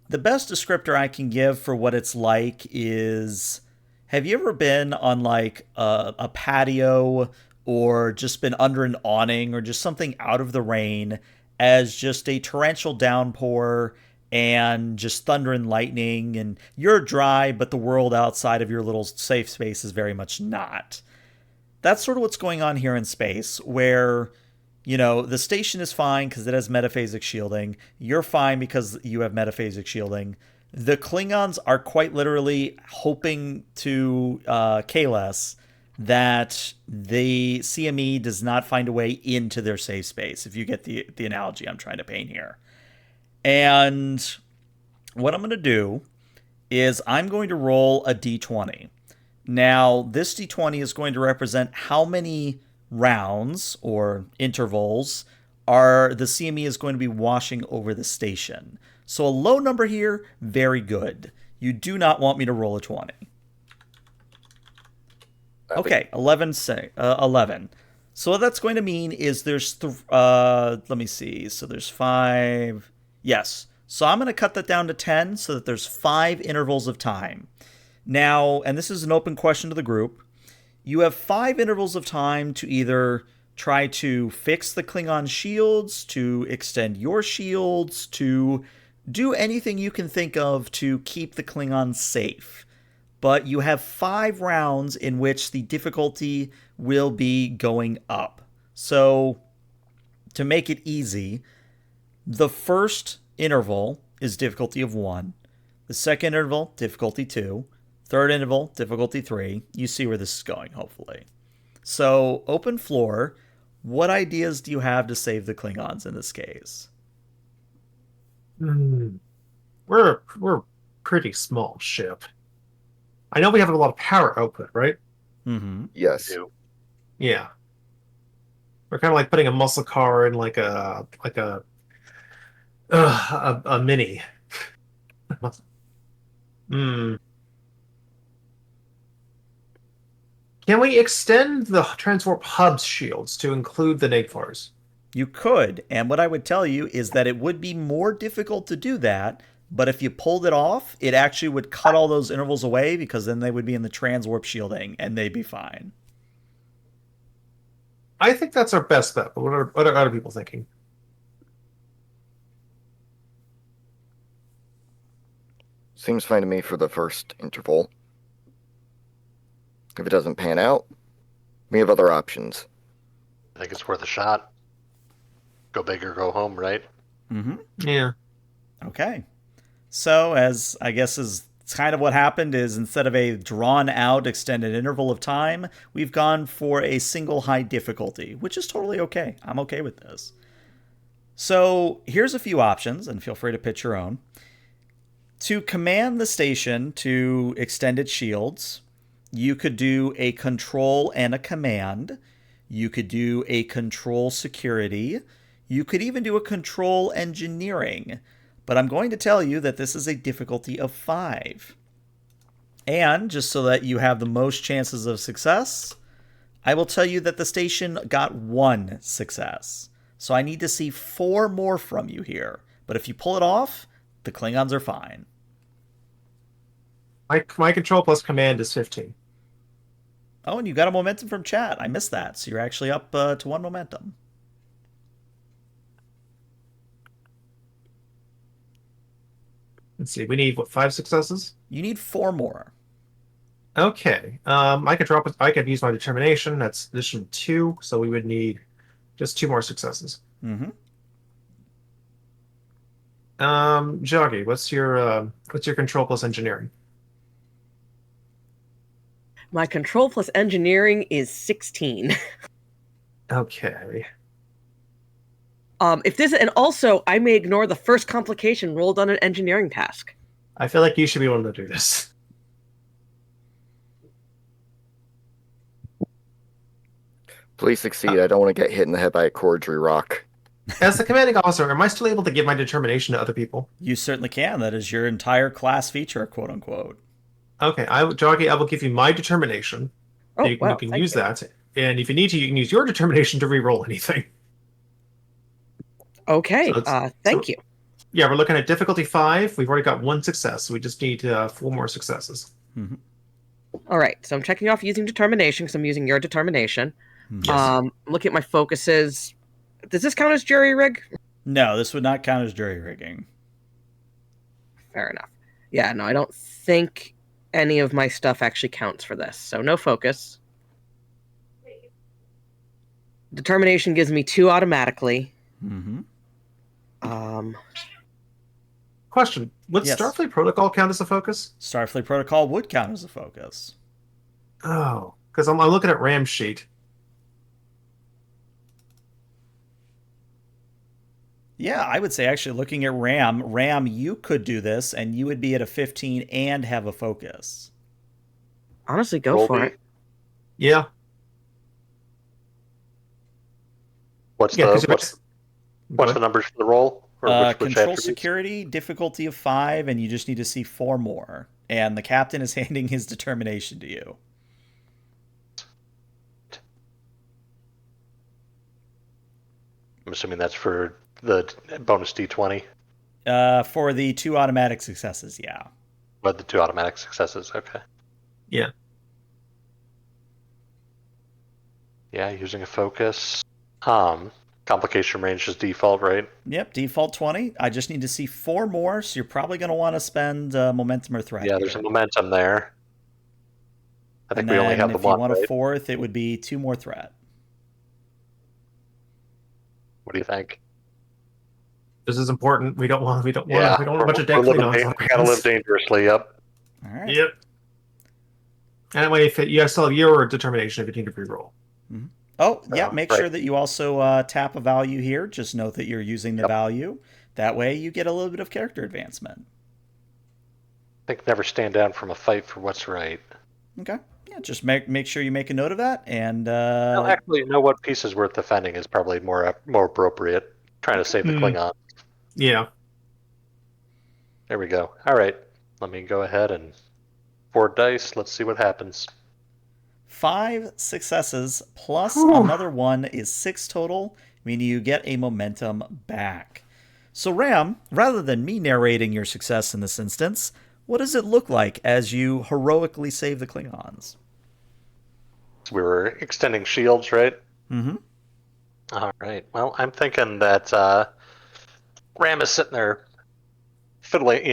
the best descriptor I can give for what it's like is... Have you ever been on like a patio or just been under an awning or just something out of the rain as just a torrential downpour and just thunder and lightning, and you're dry, but the world outside of your little safe space is very much not? That's sort of what's going on here in space, where, you know, the station is fine because it has metaphasic shielding. You're fine because you have metaphasic shielding. The Klingons are quite literally hoping to Kalas that the CME does not find a way into their safe space, if you get the analogy I'm trying to paint here. And what I'm going to do is I'm going to roll a d20. Now, this d20 is going to represent how many rounds or intervals are the CME is going to be washing over the station. So a low number here, very good. You do not want me to roll a 20. Okay, 11. So what that's going to mean is there's, let me see. So there's 5. Yes. So I'm going to cut that down to 10 so that there's 5 intervals of time. Now, and this is an open question to the group, you have 5 intervals of time to either try to fix the Klingon shields, to extend your shields, to do anything you can think of to keep the Klingons safe. But you have 5 rounds in which the difficulty will be going up. So, to make it easy, the first interval is difficulty of 1. The second interval, difficulty 2. Third interval, difficulty 3. You see where this is going, hopefully. So, open floor. What ideas do you have to save the Klingons in this case? We're a pretty small ship. I know we have a lot of power output, right? Mm-hmm. Yes. Yeah. We're kind of like putting a muscle car in like a mini. Can we extend the Transwarp Hub's shields to include the Nagfars? You could, and what I would tell you is that it would be more difficult to do that, but if you pulled it off, it actually would cut all those intervals away because then they would be in the transwarp shielding and they'd be fine. I think that's our best bet, but what are other people thinking? Seems fine to me for the first interval. If it doesn't pan out, we have other options. I think it's worth a shot. Go big or go home, right? Mm-hmm. Yeah. Okay. So, as I guess is kind of what happened, is instead of a drawn out extended interval of time, we've gone for a single high difficulty, which is totally okay. I'm okay with this. So, here's a few options, and feel free to pitch your own. To command the station to extend its shields, you could do a control and a command. You could do a control security. You could even do a control engineering. But I'm going to tell you that this is a difficulty of 5. And just so that you have the most chances of success, I will tell you that the station got 1 success. So I need to see 4 more from you here. But if you pull it off, the Klingons are fine. My control plus command is 15. Oh, and you got a momentum from chat. I missed that. So you're actually up to 1 momentum. Let's see. We need, 5 successes? You need 4 more. Okay. I could use my determination. That's addition 2, so we would need just 2 more successes. Mm-hmm. Joggy, what's your control plus engineering? My control plus engineering is 16. Okay. If this, and also I may ignore the first complication rolled on an engineering task. I feel like you should be able to do this. Please succeed. I don't want to get hit in the head by a cordial rock. As the commanding officer, am I still able to give my determination to other people? You certainly can. That is your entire class feature, quote unquote. Okay, Joggy, I will give you my determination. Oh, You can use that. And if you need to, you can use your determination to re-roll anything. Okay, thank you. Yeah, we're looking at difficulty 5. We've already got 1 success, so we just need 4 more successes. Mm-hmm. All right, so I'm checking off using determination because I'm using your determination. Yes. Looking at my focuses. Does this count as jury rig? No, this would not count as jury rigging. Fair enough. Yeah, no, I don't think any of my stuff actually counts for this, so no focus. Determination gives me 2 automatically. Mm-hmm. Question: would Yes. Starfleet Protocol count as a focus? Starfleet Protocol would count as a focus. Oh, because I'm looking at Ram's sheet. Yeah, I would say actually looking at RAM, you could do this and you would be at a 15 and have a focus. Honestly, go Roll for me. it. Yeah. What's Yeah, 'cause the numbers for the roll? Or which Control attributes? security, difficulty of 5, and you just need to see 4 more. And the captain is handing his determination to you. I'm assuming that's for the bonus D20. For the 2 automatic successes, yeah. But the 2 automatic successes, okay. Yeah. Yeah, using a focus. Complication range is default, right? Yep, default 20. I just need to see 4 more, so you're probably going to want to spend momentum or threat. Yeah, here. there's a momentum there. I think And we only then have the if you one, want a right? 4th, it would be 2 more threat. What do you think? This is important. We don't want a bunch of dead We Klingons. gotta live dangerously, yep. All right. Yep. And that way, if you still have your determination if you need to reroll. Mm-hmm. Oh, yeah, make right. sure that you also tap a value here. Just note that you're using the value. That way you get a little bit of character advancement. I think never stand down from a fight for what's right. Okay. Yeah, just make sure you make a note of that. And Well, actually, you know what? Pieces worth defending is probably more appropriate. Trying to save the Klingon. Yeah. There we go. All right. Let me go ahead and 4 dice. Let's see what happens. 5 successes plus another 1 is 6 total, meaning you get a momentum back. So Ram, rather than me narrating your success in this instance, what does it look like as you heroically save the Klingons? So we were extending shields, right? Mm-hmm. All right. Well, I'm thinking that Ram is sitting there fiddling,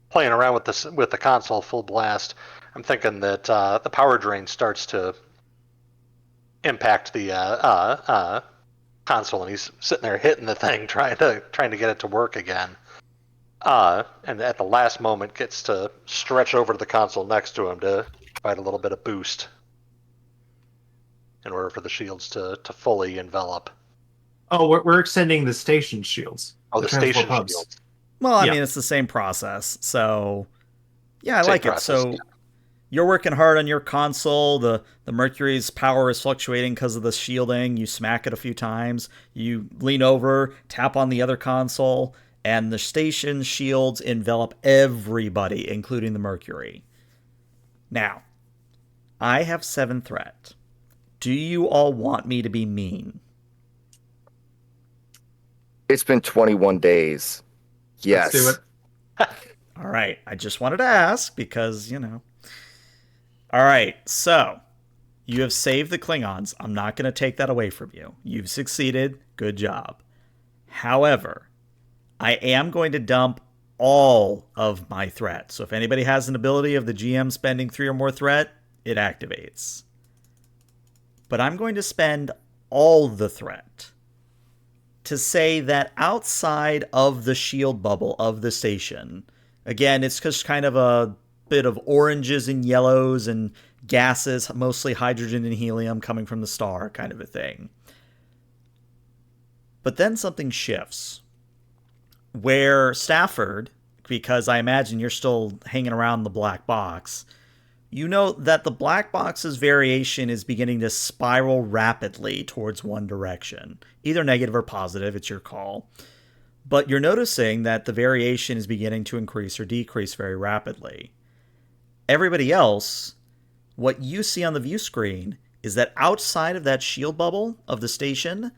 playing around with the console full blast. I'm thinking that the power drain starts to impact the console, and he's sitting there hitting the thing, trying to get it to work again. And at the last moment, gets to stretch over to the console next to him to provide a little bit of boost in order for the shields to fully envelop. Oh, we're extending the station shields. Oh, the station hubs. shields. Well, I mean, it's the same process. So, yeah, I like it. So, you're working hard on your console. The Mercury's power is fluctuating because of the shielding. You smack it a few times. You lean over, tap on the other console, and the station shields envelop everybody, including the Mercury. Now, I have 7 threat. Do you all want me to be mean? It's been 21 days. Yes. Let's do it. All right. I just wanted to ask because, All right. So, you have saved the Klingons. I'm not going to take that away from you. You've succeeded. Good job. However, I am going to dump all of my threat. So if anybody has an ability of the GM spending 3 or more threat, it activates. But I'm going to spend all the threat to say that outside of the shield bubble of the station, again, it's just kind of a bit of oranges and yellows and gases, mostly hydrogen and helium coming from the star, kind of a thing. But then something shifts. Where Stafford, because I imagine you're still hanging around the black box, you know that the black box's variation is beginning to spiral rapidly towards one direction. Either negative or positive, it's your call. But you're noticing that the variation is beginning to increase or decrease very rapidly. Everybody else, what you see on the view screen is that outside of that shield bubble of the station,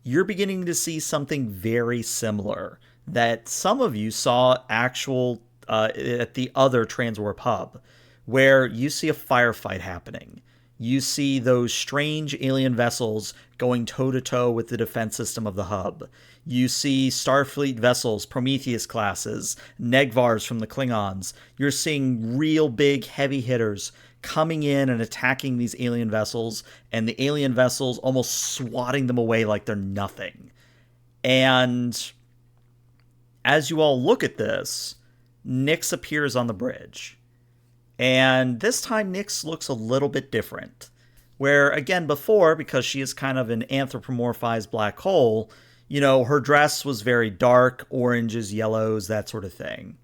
you're beginning to see something very similar that some of you saw at the other Transwarp Hub, where you see a firefight happening. You see those strange alien vessels going toe-to-toe with the defense system of the hub. You see Starfleet vessels, Prometheus classes, Negvars from the Klingons. You're seeing real big heavy hitters coming in and attacking these alien vessels, and the alien vessels almost swatting them away like they're nothing. And as you all look at this, Nyx appears on the bridge. And this time Nyx looks a little bit different. Where, again, before, because she is kind of an anthropomorphized black hole, her dress was very dark, oranges, yellows, that sort of thing.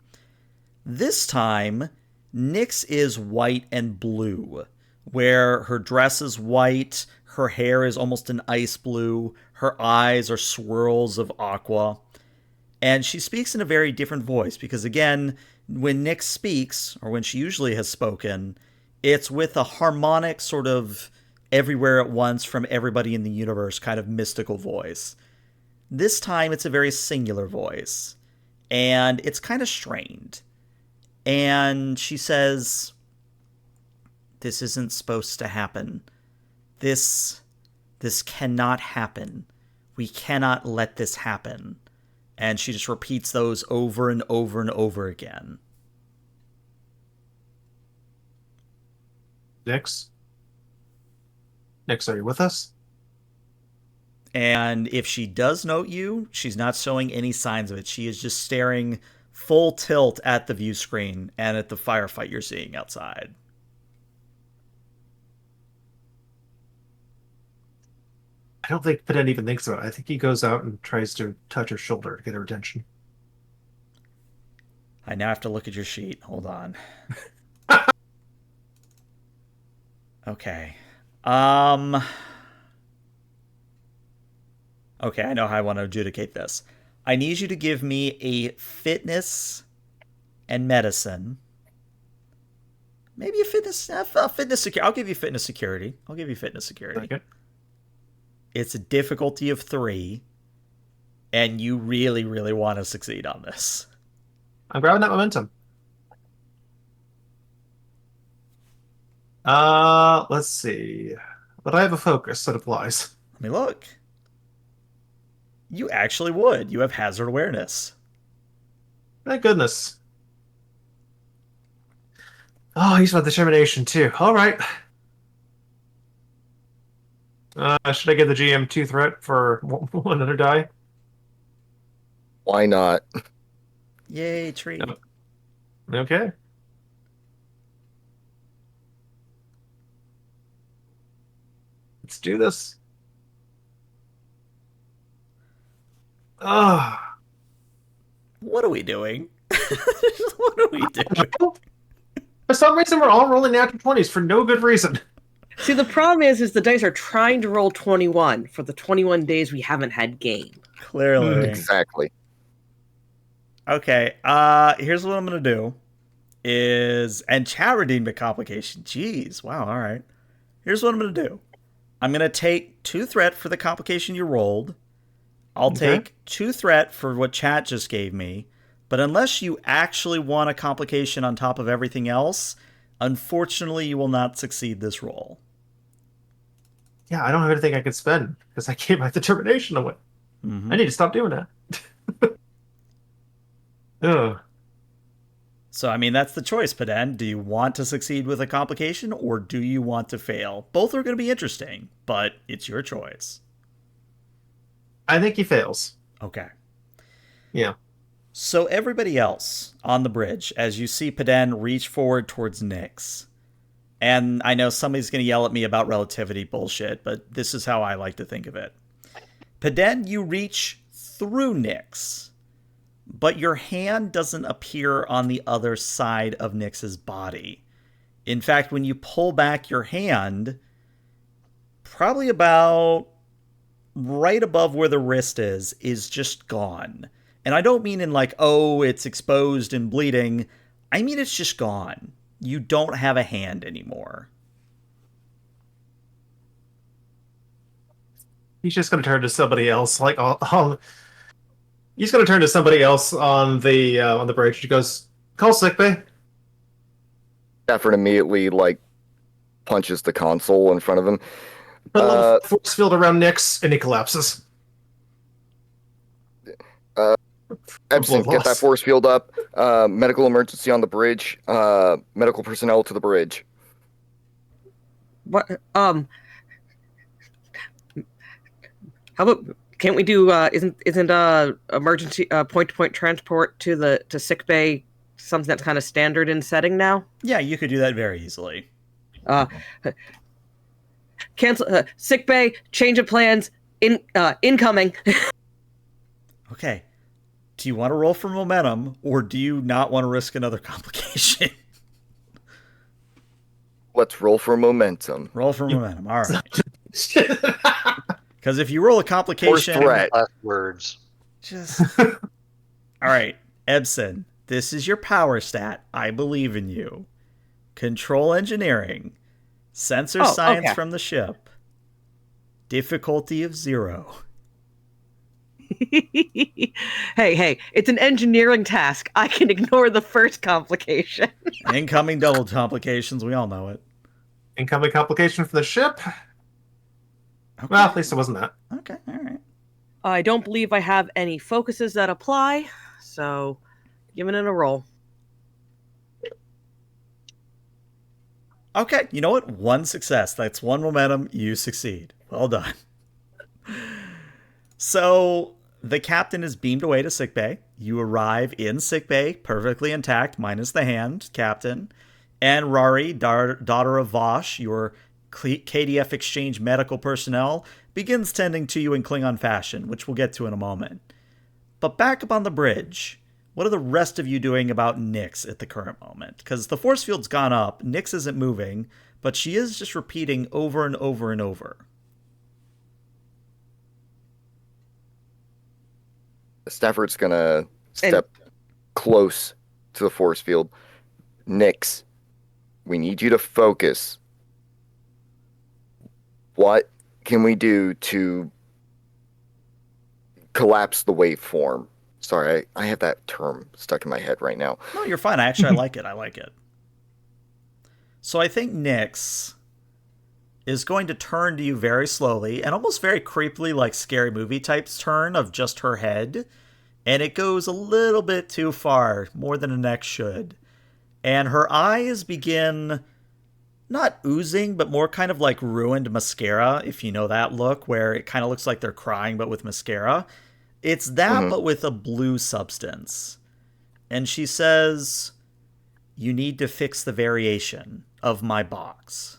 This time, Nyx is white and blue, where her dress is white, her hair is almost an ice blue, her eyes are swirls of aqua. And she speaks in a very different voice because, again, when Nyx speaks, or when she usually has spoken, it's with a harmonic sort of everywhere at once from everybody in the universe kind of mystical voice. This time it's a very singular voice. and it's kind of strained. And she says, "This isn't supposed to happen. This cannot happen. We cannot let this happen." And she just repeats those over and over and over again. Nix, are you with us? And if she does note you, she's not showing any signs of it. She is just staring full tilt at the view screen and at the firefight you're seeing outside. I don't think Paden even thinks about it. I think he goes out and tries to touch her shoulder to get her attention. I now have to look at your sheet. Hold on. Okay. Okay, I know how I want to adjudicate this. I need you to give me a fitness and medicine. Maybe a fitness security. I'll give you fitness security. Okay. It's a difficulty of 3, and you really, really want to succeed on this. I'm grabbing that momentum. Let's see. But I have a focus that applies. Let me look. You actually would. You have hazard awareness. Thank goodness. Oh, he's got determination too. All right. Should I give the GM 2 threat for one other die? Why not? Yay, treat. Yep. Okay. Let's do this. Ah. What are we doing? What are we doing? For some reason, we're all rolling natural 20s for no good reason. See, the problem is the dice are trying to roll 21 for the 21 days we haven't had game. Clearly. Exactly. Okay, here's what I'm going to do. And chat redeemed a complication. Jeez, wow, all right. Here's what I'm going to do. I'm going to take 2 threat for the complication you rolled. I'll take 2 threat for what chat just gave me. But unless you actually want a complication on top of everything else, unfortunately, you will not succeed this roll. Yeah, I don't have anything I can spend because I gave my determination away. Mm-hmm. I need to stop doing that. Ugh. So, I mean, that's the choice, Paden. Do you want to succeed with a complication, or do you want to fail? Both are going to be interesting, but it's your choice. I think he fails. Okay. Yeah. So everybody else on the bridge, as you see Paden reach forward towards Nyx, and I know somebody's going to yell at me about relativity bullshit, but this is how I like to think of it. Paden, you reach through Nyx, but your hand doesn't appear on the other side of Nyx's body. In fact, when you pull back your hand, probably about right above where the wrist is just gone. And I don't mean in like, oh, it's exposed and bleeding. I mean it's just gone. You don't have a hand anymore. He's just going to turn to somebody else. Like, he's going to turn to somebody else on the bridge. He goes, "Call sickbay." Stafford immediately punches the console in front of him. Put a little force field around Nyx, and he collapses. Epson, get that force field up. Medical emergency on the bridge. Medical personnel to the bridge. What? How about? Can't we do? Isn't emergency point-to-point transport to sick bay something that's kind of standard in setting now? Yeah, you could do that very easily. Cancel sick bay. Change of plans. Incoming. Okay. Do you want to roll for momentum, or do you not want to risk another complication? Let's roll for momentum. Roll for momentum. All right. Because if you roll a complication, threat. Last words. Just all right, Ebsen. This is your power stat. I believe in you. Control engineering, sensor science from the ship. Difficulty of 0. Hey, it's an engineering task. I can ignore the first complication. Incoming double complications, we all know it. Incoming complication for the ship. Okay. Well, at least it wasn't that. Okay, alright. I don't believe I have any focuses that apply, so giving it a roll. Okay, you know what? One success. That's one momentum. You succeed. Well done. So, the captain is beamed away to sickbay. You arrive in sickbay, perfectly intact, minus the hand, captain. And Rari, daughter of Vosh, your KDF exchange medical personnel, begins tending to you in Klingon fashion, which we'll get to in a moment. But back up on the bridge, what are the rest of you doing about Nyx at the current moment? Because the force field's gone up, Nyx isn't moving, but she is just repeating over and over and over. Stafford's gonna step close to the force field. Nyx, we need you to focus. What can we do to collapse the waveform? Sorry, I have that term stuck in my head right now. No, you're fine. I like it. I like it. So I think Nyx is going to turn to you very slowly and almost very creepily, like scary movie types turn of just her head. And it goes a little bit too far, more than a Nyx should. And her eyes begin not oozing, but more kind of like ruined mascara, if you know that look, where it kind of looks like they're crying, but with mascara. It's that, but with a blue substance. And she says, "You need to fix the variation of my box."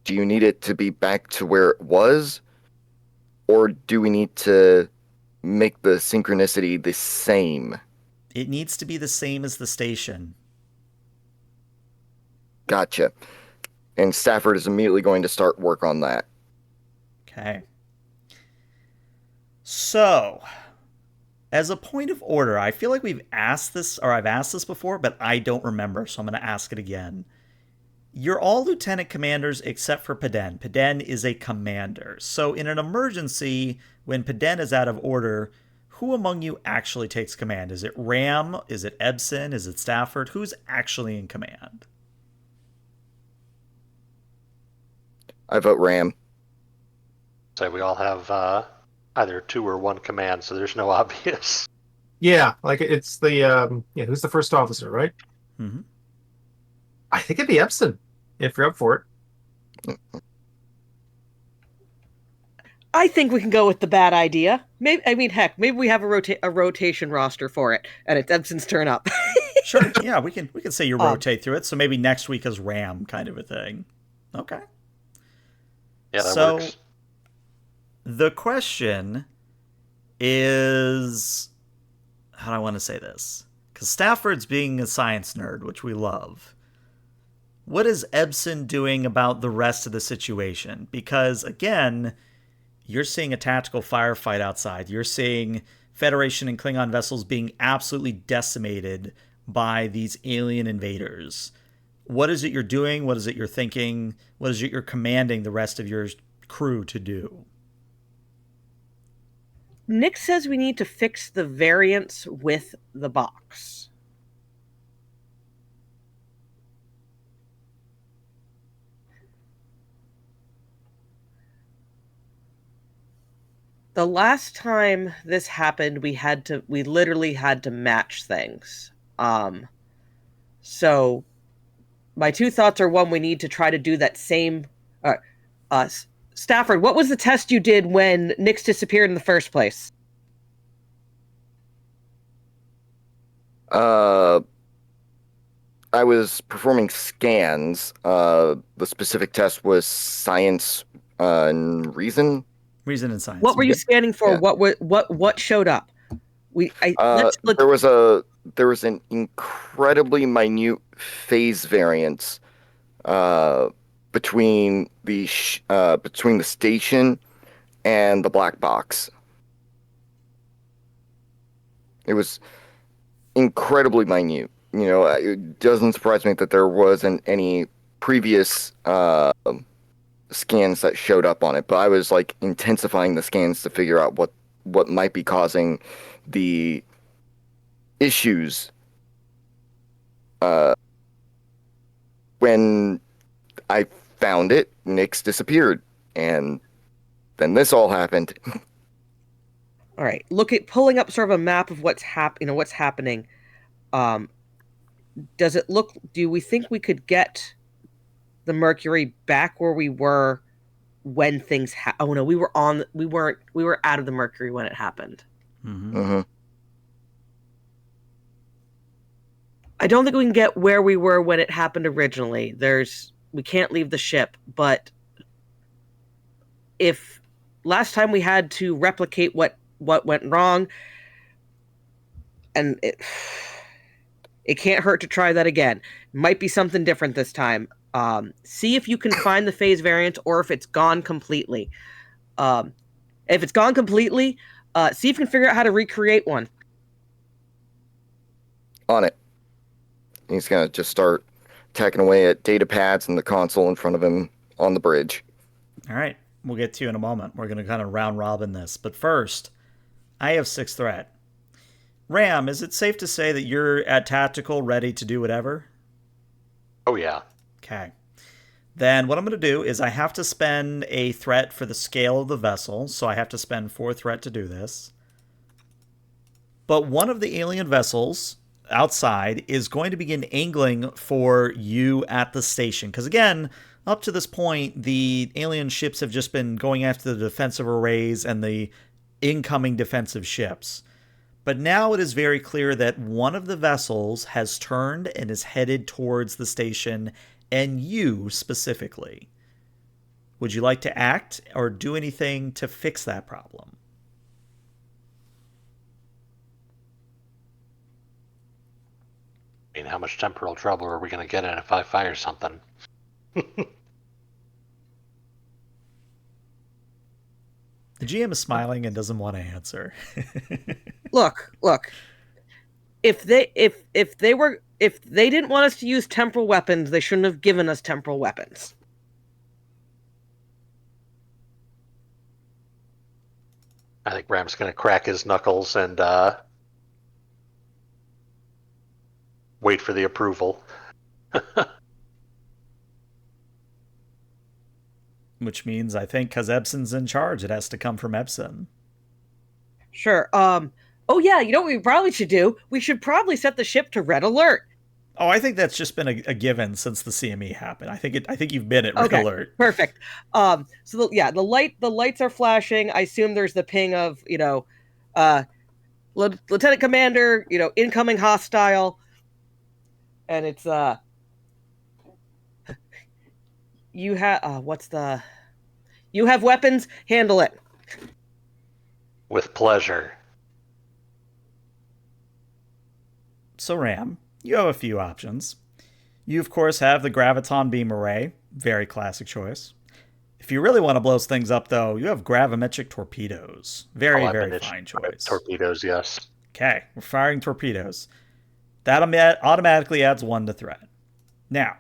Do you need it to be back to where it was? Or do we need to make the synchronicity the same? It needs to be the same as the station. Gotcha. And Stafford is immediately going to start work on that. Okay. So, as a point of order, I feel like we've asked this, or I've asked this before, but I don't remember, so I'm going to ask it again. You're all lieutenant commanders except for Paden. Paden is a commander. So in an emergency, when Paden is out of order, who among you actually takes command? Is it Ram? Is it Ebsen? Is it Stafford? Who's actually in command? I vote Ram. So we all have either 2 or 1 command, so there's no obvious. Yeah, like it's the who's the first officer, right? Mm-hmm. I think it'd be Epson, if you're up for it. I think we can go with the bad idea. Maybe we have a rotation roster for it, and it's Ebson's turn up. Sure. Yeah, we can say you rotate through it. So maybe next week is Ram kind of a thing. Okay. Yeah, that works. The question is, how do I want to say this? Because Stafford's being a science nerd, which we love. What is Ebsen doing about the rest of the situation? Because, again, you're seeing a tactical firefight outside. You're seeing Federation and Klingon vessels being absolutely decimated by these alien invaders. What is it you're doing? What is it you're thinking? What is it you're commanding the rest of your crew to do? Nick says we need to fix the variance with the box. The last time this happened, we literally had to match things. So my 2 thoughts are, one, we need to try to do that same. Stafford, what was the test you did when Nyx disappeared in the first place? I was performing scans. The specific test was science and reason. Reason and science. What were you scanning for? Yeah. What showed up? There was an incredibly minute phase variance between the station and the black box. It was incredibly minute. You know, it doesn't surprise me that there wasn't any previous scans that showed up on it, but I was like intensifying the scans to figure out what might be causing the issues. When I found it, Nyx disappeared, and then this all happened. All right, pulling up sort of a map of what's happening. Does it look? Do we think we could get the Mercury back where we were when things? Oh no, we were on. We weren't. We were out of the Mercury when it happened. Mm-hmm. I don't think we can get where we were when it happened originally. We can't leave the ship, but if last time we had to replicate what went wrong, and it can't hurt to try that again. Might be something different this time. See if you can find the phase variant or if it's gone completely. If it's gone completely, see if you can figure out how to recreate one. On it. He's gonna just start tacking away at data pads and the console in front of him on the bridge. All right, we'll get to you in a moment. We're going to kind of round robin this. But first, I have 6th threat. Ram, is it safe to say that you're at tactical, ready to do whatever? Oh, yeah. Okay. Then what I'm going to do is I have to spend a threat for the scale of the vessel, so I have to spend 4 threat to do this. But one of the alien vessels outside is going to begin angling for you at the station. Because again, up to this point, the alien ships have just been going after the defensive arrays and the incoming defensive ships. But now it is very clear that one of the vessels has turned and is headed towards the station, and you specifically. Would you like to act or do anything to fix that problem? I mean, how much temporal trouble are we going to get in if I fire something? The GM is smiling and doesn't want to answer. Look. If they didn't want us to use temporal weapons, they shouldn't have given us temporal weapons. I think Ram's going to crack his knuckles and wait for the approval. Which means, I think, because Ebson's in charge, it has to come from Ebson. Sure. Oh yeah, you know what we probably should do? We should probably set the ship to red alert. Oh, I think that's just been a given since the CME happened. I think you've been at red alert. Perfect. So the lights are flashing. I assume there's the ping of, Lieutenant Commander, incoming hostile. And it's you have you have weapons, handle it. With pleasure. So Ram, you have a few options. You, of course, have the Graviton Beam Array. Very classic choice. If you really want to blow things up, though, you have gravimetric torpedoes. Very fine choice. Torpedoes, yes. Okay, we're firing torpedoes. That automatically adds 1 to threat. Now,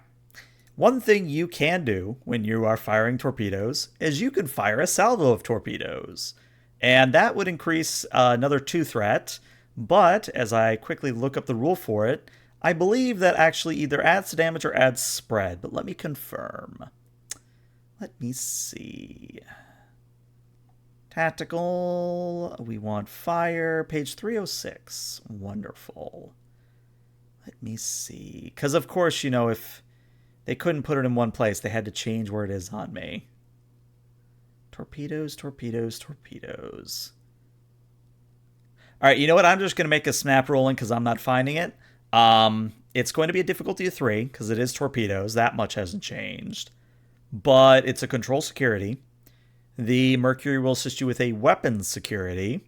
one thing you can do when you are firing torpedoes is you can fire a salvo of torpedoes. And that would increase another 2 threat. But as I quickly look up the rule for it, I believe that actually either adds damage or adds spread. But let me confirm. Let me see. Tactical. We want fire. Page 306. Wonderful. Let me see. Because, of course, if they couldn't put it in one place, they had to change where it is on me. Torpedoes. All right, you know what? I'm just going to make a snap rolling because I'm not finding it. It's going to be a difficulty of 3 because it is torpedoes. That much hasn't changed. But it's a control security. The Mercury will assist you with a weapons security.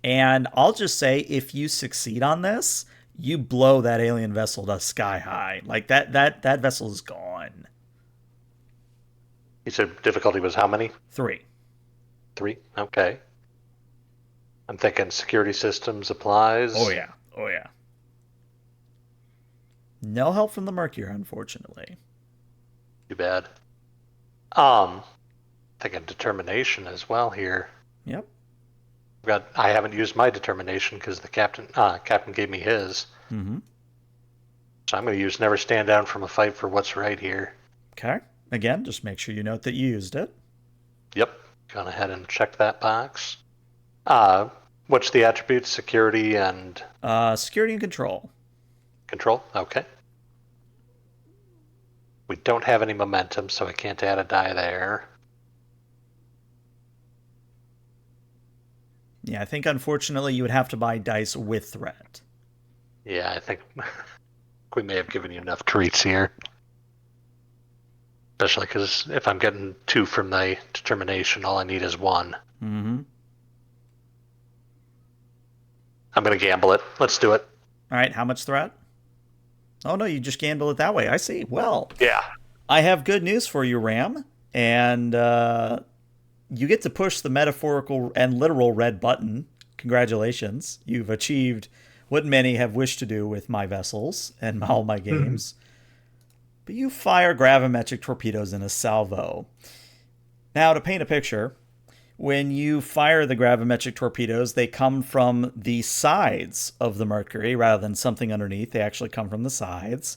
And I'll just say, if you succeed on this, you blow that alien vessel to sky high. Like, that vessel is gone. You said difficulty was how many? 3. 3? Okay. I'm thinking security systems applies. Oh, yeah. No help from the Mercury, unfortunately. Too bad. Think of determination as well here. Yep. I haven't used my determination because the captain gave me his. Mm-hmm. So I'm going to use never stand down from a fight for what's right here. Okay. Again, just make sure you note that you used it. Yep. Gone ahead and checked that box. What's the attributes? Security and... Security and control. Control? Okay. We don't have any momentum, so I can't add a die there. Yeah, I think unfortunately you would have to buy dice with threat. Yeah, I think we may have given you enough treats here. Especially because if I'm getting 2 from the determination, all I need is 1. Mm-hmm. I'm going to gamble it. Let's do it. All right, how much threat? Oh, no, you just gamble it that way. I see. Well, Yeah. I have good news for you, Ram. And you get to push the metaphorical and literal red button. Congratulations. You've achieved what many have wished to do with my vessels and all my games. But you fire gravimetric torpedoes in a salvo. Now, to paint a picture, when you fire the gravimetric torpedoes, they come from the sides of the Mercury rather than something underneath. They actually come from the sides.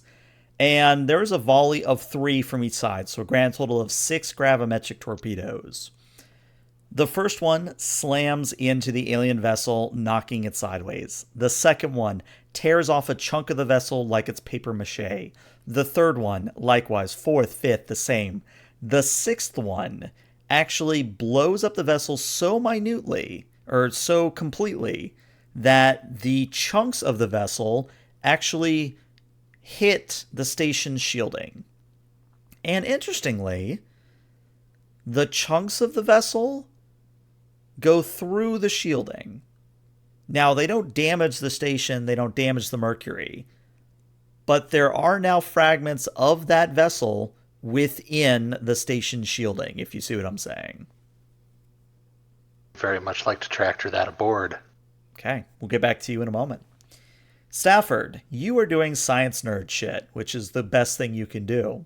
And there's a volley of 3 from each side, so a grand total of 6 gravimetric torpedoes. The first one slams into the alien vessel, knocking it sideways. The second one tears off a chunk of the vessel like it's paper mache. The third one, likewise. Fourth, fifth, the same. The sixth one actually blows up the vessel so minutely, or so completely, that the chunks of the vessel actually hit the station's shielding. And interestingly, the chunks of the vessel go through the shielding. Now, they don't damage the station, they don't damage the Mercury, but there are now fragments of that vessel within the station's shielding, if you see what I'm saying. Very much like to tractor that aboard. Okay, we'll get back to you in a moment. Stafford, you are doing science nerd shit, which is the best thing you can do.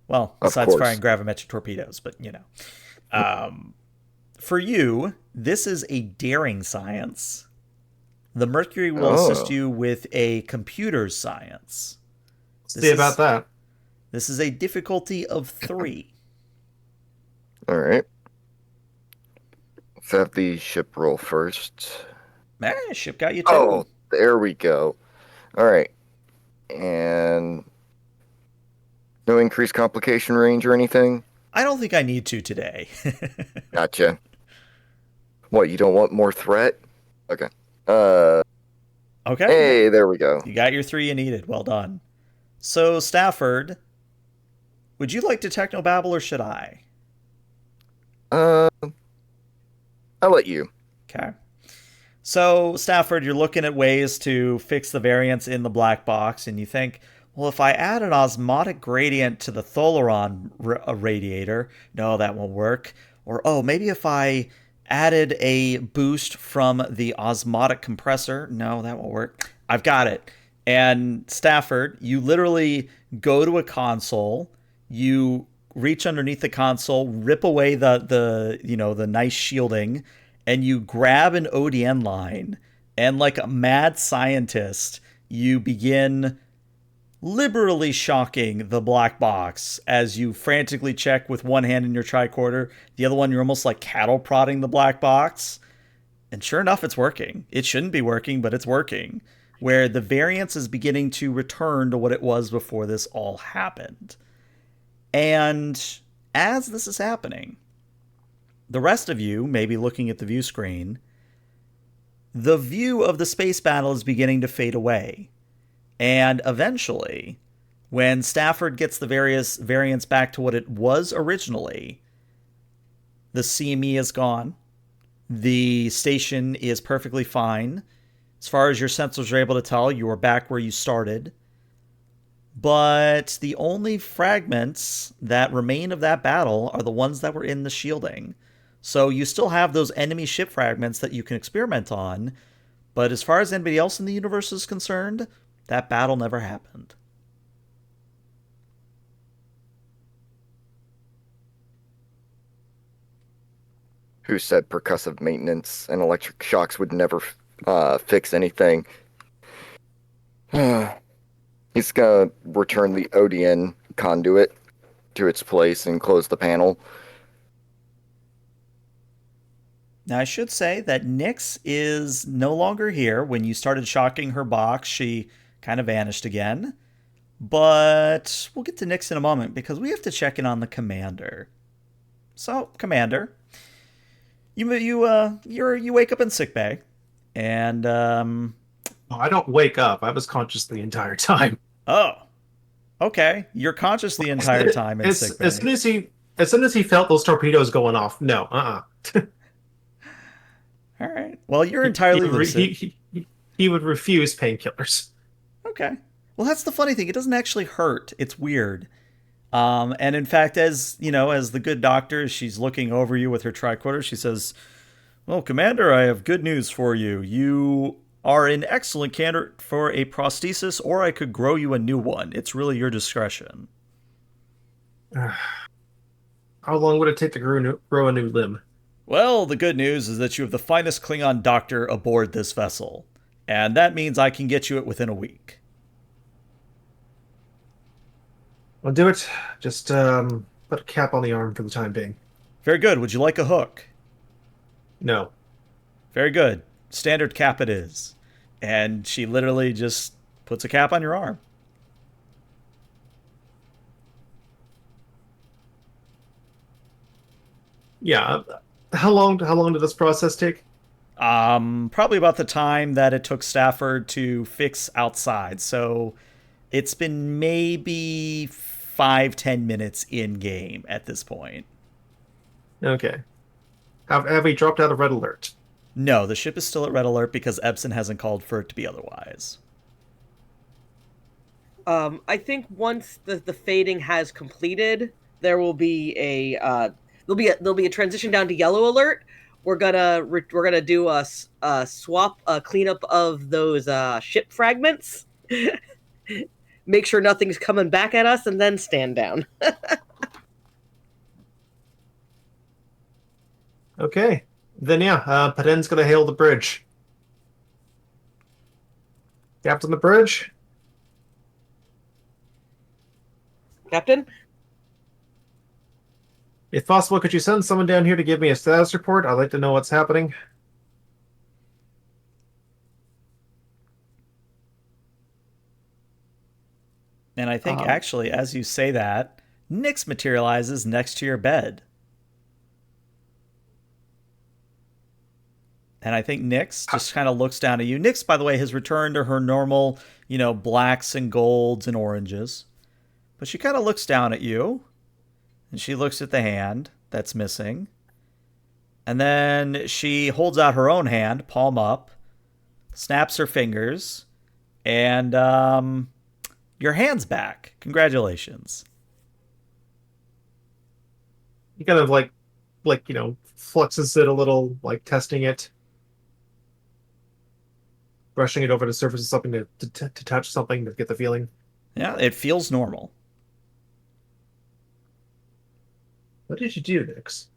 Well, besides firing gravimetric torpedoes, but you know. For you, this is a daring science. The Mercury will assist you with a computer science. See about that. This is a difficulty of 3. All right. Let's have the ship roll first. Ship got you too. Oh, there we go. All right. And no increased complication range or anything? I don't think I need to today. Gotcha. What, you don't want more threat? Okay. Okay. Hey, there we go. You got your 3 you needed. Well done. So, Stafford, would you like to technobabble or should I? I'll let you. Okay. So, Stafford, you're looking at ways to fix the variance in the black box, and you think, well, if I add an osmotic gradient to the Tholaron radiator, no, that won't work. Or, oh, maybe if I added a boost from the osmotic compressor, no, that won't work. I've got it. And Stafford, you literally go to a console, you reach underneath the console, rip away the nice shielding, and you grab an ODN line, and like a mad scientist, you begin liberally shocking the black box as you frantically check with one hand in your tricorder, the other one you're almost like cattle prodding the black box. And sure enough, it's working. It shouldn't be working, but it's working. Where the variance is beginning to return to what it was before this all happened. And as this is happening, the rest of you may be looking at the view screen. The view of the space battle is beginning to fade away. And eventually, when Stafford gets the variance back to what it was originally, the CME is gone. The station is perfectly fine. As far as your sensors are able to tell, you are back where you started. But the only fragments that remain of that battle are the ones that were in the shielding. So you still have those enemy ship fragments that you can experiment on. But as far as anybody else in the universe is concerned, that battle never happened. who said percussive maintenance and electric shocks would never fix anything. He's gonna return the ODN conduit to its place and close the panel. Now, I should say that Nyx is no longer here. When you started shocking her box, she kind of vanished again. But we'll get to Nyx in a moment because we have to check in on the commander. So, Commander, you wake up in sickbay, and Oh, I don't wake up. I was conscious the entire time. oh, okay, you're conscious the entire time in sickbay. As soon as he felt those torpedoes going off, no, All right. Well, you're entirely lucid. He would refuse painkillers. Okay. Well, that's the funny thing. It doesn't actually hurt. It's weird. And in fact, as you know, as the good doctor, she's looking over you with her tricorder. She says, "Well, Commander, I have good news for you. You are an excellent candidate for a prosthesis, or I could grow you a new one. It's really your discretion." How long would it take to grow a new limb? Well, the good news is that you have the finest Klingon doctor aboard this vessel, and that means I can get you it within a week. I'll do it. Just put a cap on the arm for the time being. Very good. Would you like a hook? No. Very good. Standard cap it is. And she literally just puts a cap on your arm. Yeah. How long did this process take? Probably about the time that it took Stafford to fix outside. So it's been maybe 5-10 minutes in game at this point. Okay. Have we dropped out of red alert? No, the ship is still at red alert because Epson hasn't called for it to be otherwise. I think once the fading has completed, there will be there'll be a transition down to yellow alert. We're gonna do a swap, a cleanup of those ship fragments. Make sure nothing's coming back at us, and then stand down. Okay. Then yeah, Paden's gonna hail the bridge. Captain the bridge? Captain? If possible, could you send someone down here to give me a status report? I'd like to know what's happening. And I think actually, as you say that, Nyx materializes next to your bed. And I think Nyx just kind of looks down at you. Nyx, by the way, has returned to her normal, blacks and golds and oranges. But she kind of looks down at you. And she looks at the hand that's missing. And then she holds out her own hand, palm up, snaps her fingers, and your hand's back. Congratulations. He kind of like flexes it a little, like testing it, brushing it over the surface of something to touch something to get the feeling. Yeah, it feels normal. What did you do, Nyx?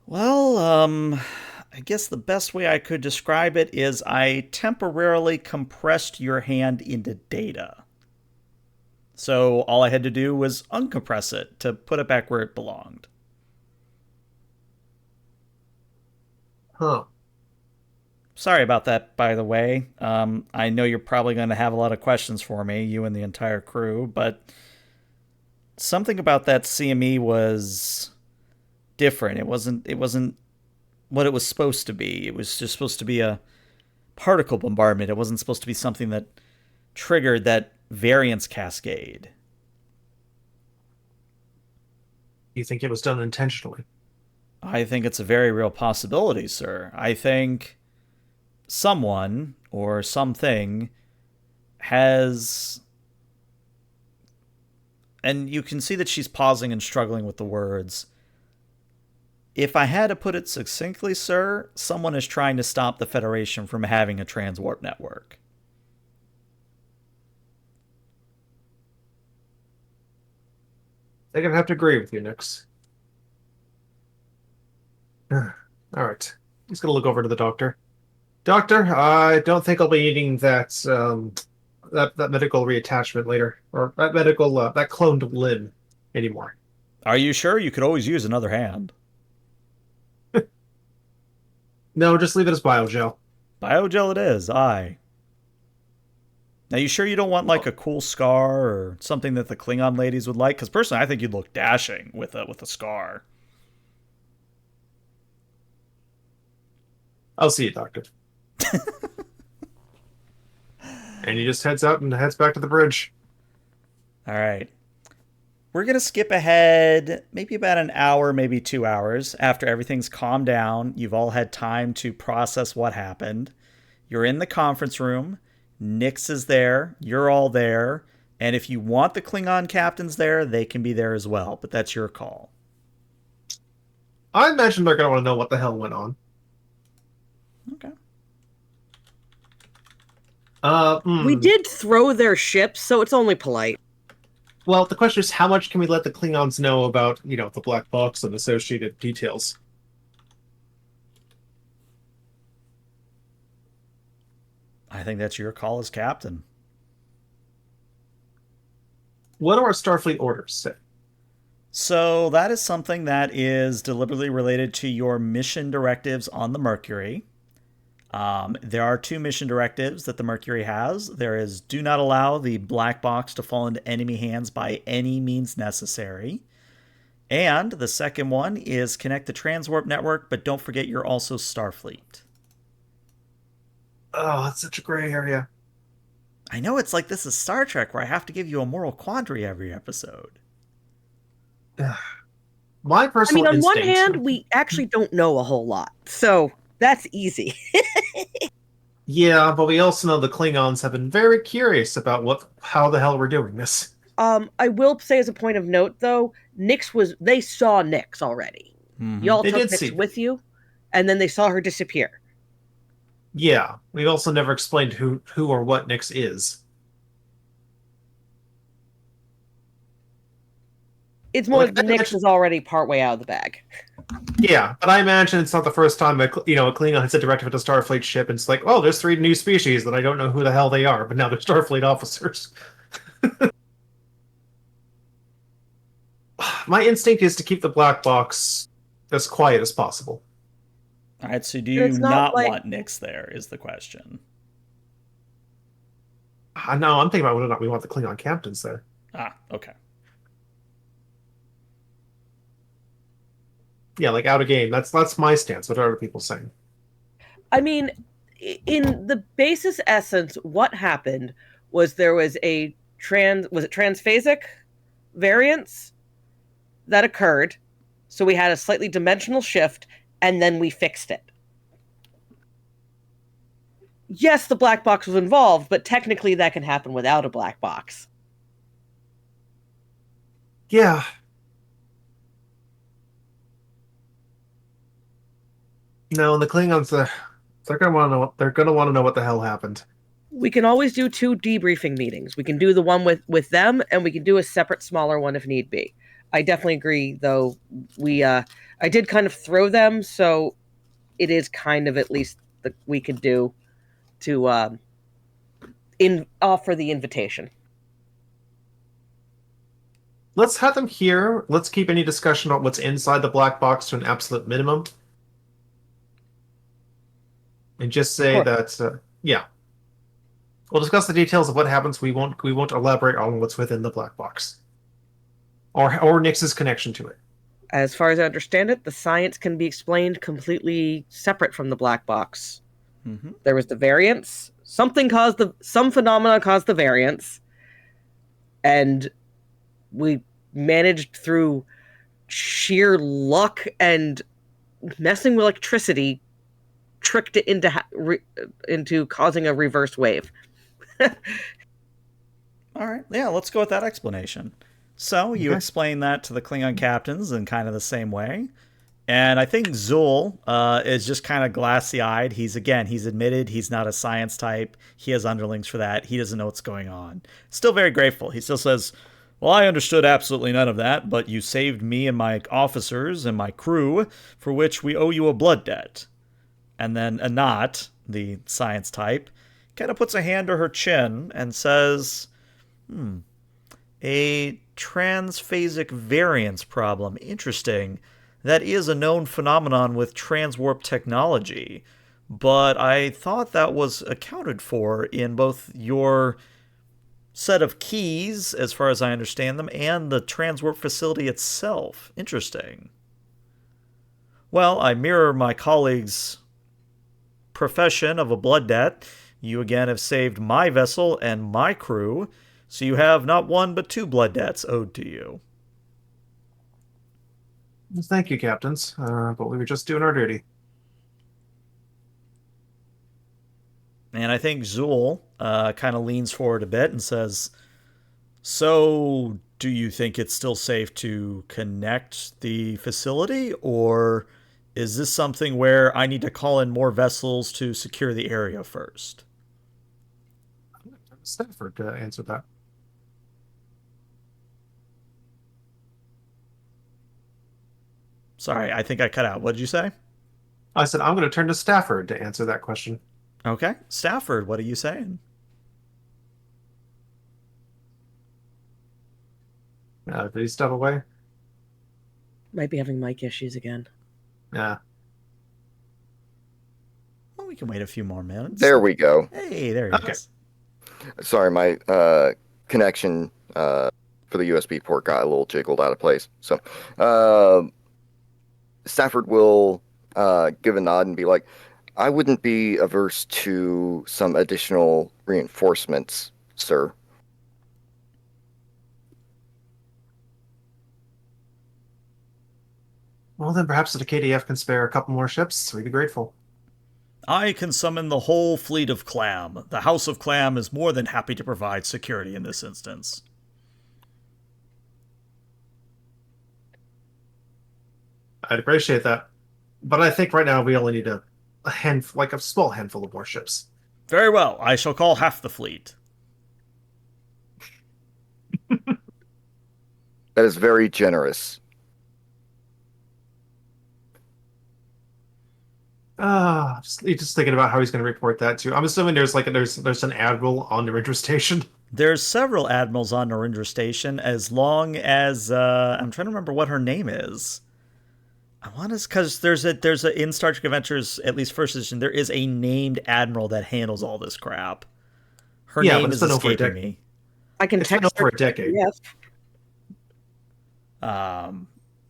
Well, I guess the best way I could describe it is I temporarily compressed your hand into data. So all I had to do was uncompress it to put it back where it belonged. Huh. Sorry about that, by the way. I know you're probably going to have a lot of questions for me, you and the entire crew, but something about that CME was different. It wasn't what it was supposed to be. It was just supposed to be a particle bombardment. It wasn't supposed to be something that triggered that variance cascade. You think it was done intentionally? I think it's a very real possibility, sir. I think someone or something has... And you can see that she's pausing and struggling with the words. If I had to put it succinctly, sir, someone is trying to stop the Federation from having a transwarp network. I'm gonna have to agree with you, Nyx. All right. He's going to look over to the doctor. Doctor, I don't think I'll be needing that medical reattachment later, or that cloned limb anymore. Are you sure? You could always use another hand. No, just leave it as biogel. Biogel it is, aye. Now, you sure you don't want like a cool scar or something that the Klingon ladies would like? Because personally, I think you'd look dashing with a scar. I'll see you, doctor. And he just heads out and heads back to the bridge. All right. We're going to skip ahead maybe about an hour, maybe 2 hours after everything's calmed down. You've all had time to process what happened. You're in the conference room. Nix is there. You're all there. And if you want the Klingon captains there, they can be there as well. But that's your call. I imagine they're going to want to know what the hell went on. Okay. We did throw their ships, so it's only polite. Well, the question is, how much can we let the Klingons know about, the black box and associated details? I think that's your call as captain. What do our Starfleet orders say? So that is something that is deliberately related to your mission directives on the Mercury. There are 2 mission directives that the Mercury has. There is do not allow the black box to fall into enemy hands by any means necessary. And the second one is connect the transwarp network, but don't forget you're also Starfleet. Oh, that's such a gray area. I know it's like this is Star Trek where I have to give you a moral quandary every episode. My personal on one instinct- hand, we actually don't know a whole lot, so that's easy. Yeah, but we also know the Klingons have been very curious about how the hell we're doing this. I will say as a point of note, though, they saw Nix already. Mm-hmm. Y'all They took did Nix see- with you, and then they saw her disappear. Yeah, we've also never explained who or what Nix is. It's more Like, that I Nix imagine- was already partway out of the bag. Yeah, but I imagine it's not the first time a Klingon has a directive at a Starfleet ship, and it's like, oh, there's 3 new species that I don't know who the hell they are, but now they're Starfleet officers. My instinct is to keep the black box as quiet as possible. All right, so do you It's not not like- want Nix there is the question. No, I'm thinking about whether or not we want the Klingon captains there. Ah, okay. Yeah, like out of game. That's my stance. What are other people saying? I mean, in the basis essence, what happened was there was a transphasic variance that occurred. So we had a slightly dimensional shift, and then we fixed it. Yes, the black box was involved, but technically that can happen without a black box. Yeah. No, and the Klingons, they're gonna want to know. They're gonna want to know what the hell happened. We can always do 2 debriefing meetings. We can do the one with them, and we can do a separate, smaller one if need be. I definitely agree, though. I did kind of throw them, so it is kind of at least we could do to offer the invitation. Let's have them here. Let's keep any discussion about what's inside the black box to an absolute minimum, and just say that, yeah, we'll discuss the details of what happens. We won't elaborate on what's within the black box, or Nix's connection to it. As far as I understand it, the science can be explained completely separate from the black box. Mm-hmm. There was the variance. Some phenomena caused the variance, and we managed through sheer luck and messing with electricity, tricked it into causing a reverse wave. All right. Yeah, let's go with that explanation. So you explain that to the Klingon captains in kind of the same way. And I think Zul is just kind of glassy-eyed. He's admitted he's not a science type. He has underlings for that. He doesn't know what's going on. Still very grateful. He still says, Well, I understood absolutely none of that, but you saved me and my officers and my crew, for which we owe you a blood debt. And then Anat, the science type, kind of puts a hand to her chin and says, a transphasic variance problem. Interesting. That is a known phenomenon with transwarp technology. But I thought that was accounted for in both your set of keys, as far as I understand them, and the transwarp facility itself. Interesting. Well, I mirror my colleague's profession of a blood debt. You again have saved my vessel and my crew, so you have not one but two blood debts owed to you. Thank you, captains. But we were just doing our duty. And I think Zool kind of leans forward a bit and says, so, do you think it's still safe to connect the facility, or is this something where I need to call in more vessels to secure the area first? Stafford answered that. Sorry, I think I cut out. What did you say? I said I'm going to turn to Stafford to answer that question. Okay. Stafford, what are you saying? Did he step away? Might be having mic issues again. Yeah. Well, we can wait a few more minutes. There we go. Hey, there he is. Sorry, my connection for the USB port got a little jiggled out of place. So Stafford will give a nod and be like, I wouldn't be averse to some additional reinforcements, sir. Well, then perhaps the KDF can spare a couple more ships. We'd be grateful. I can summon the whole fleet of Clam. The House of Clam is more than happy to provide security in this instance. I'd appreciate that. But I think right now we only need a small handful of more ships. Very well. I shall call half the fleet. That is very generous. Just thinking about how he's going to report that too. I'm assuming there's an admiral on Narendra Station. There's several admirals on Narendra Station, as long as I'm trying to remember what her name is. I want to, because there's a in Star Trek Adventures, at least first edition, there is a named admiral that handles all this crap. Her name is escaping me. I can text her for a decade. Yes.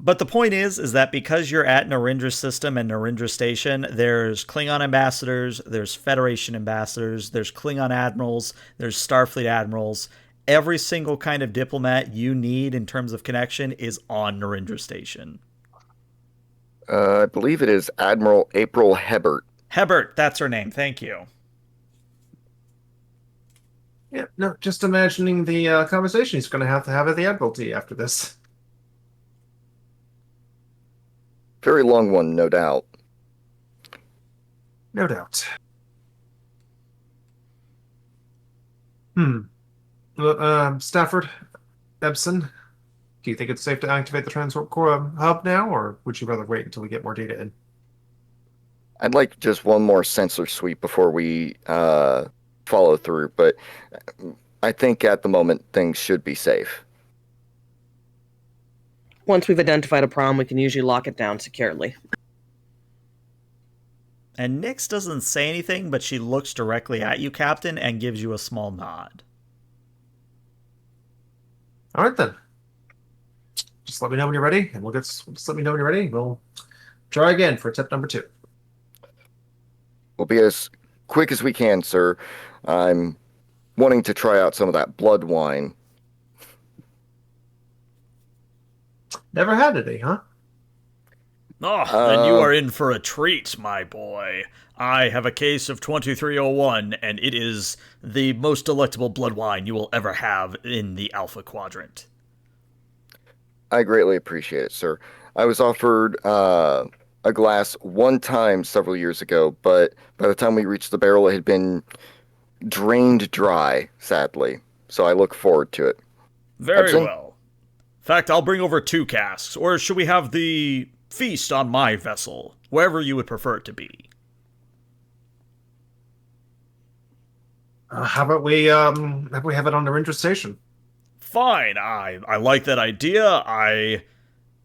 But the point is that because you're at Narendra System and Narendra Station, there's Klingon ambassadors, there's Federation ambassadors, there's Klingon admirals, there's Starfleet admirals. Every single kind of diplomat you need in terms of connection is on Narendra Station. I believe it is Admiral April Hebert. Hebert, that's her name. Thank you. Yeah, no, just imagining the conversation he's going to have at the Admiralty after this. Very long one, no doubt. No doubt. Stafford, Ebson, do you think it's safe to activate the Transwarp Core hub now, or would you rather wait until we get more data in? I'd like just one more sensor sweep before we follow through, but I think at the moment things should be safe. Once we've identified a problem, we can usually lock it down securely. And Nyx doesn't say anything, but she looks directly at you, Captain, and gives you a small nod. All right, then. Just let me know when you're ready, and just let me know when you're ready. We'll try again for tip number 2. We'll be as quick as we can, sir. I'm wanting to try out some of that blood wine. Never had any, huh? Oh, then you are in for a treat, my boy. I have a case of 2301, and it is the most delectable blood wine you will ever have in the Alpha Quadrant. I greatly appreciate it, sir. I was offered a glass one time several years ago, but by the time we reached the barrel, it had been drained dry, sadly. So I look forward to it. Very Ebsen? well. In fact, I'll bring over 2 casks, or should we have the feast on my vessel? Wherever you would prefer it to be. How about we have it on Narendra Station? Fine, I like that idea. I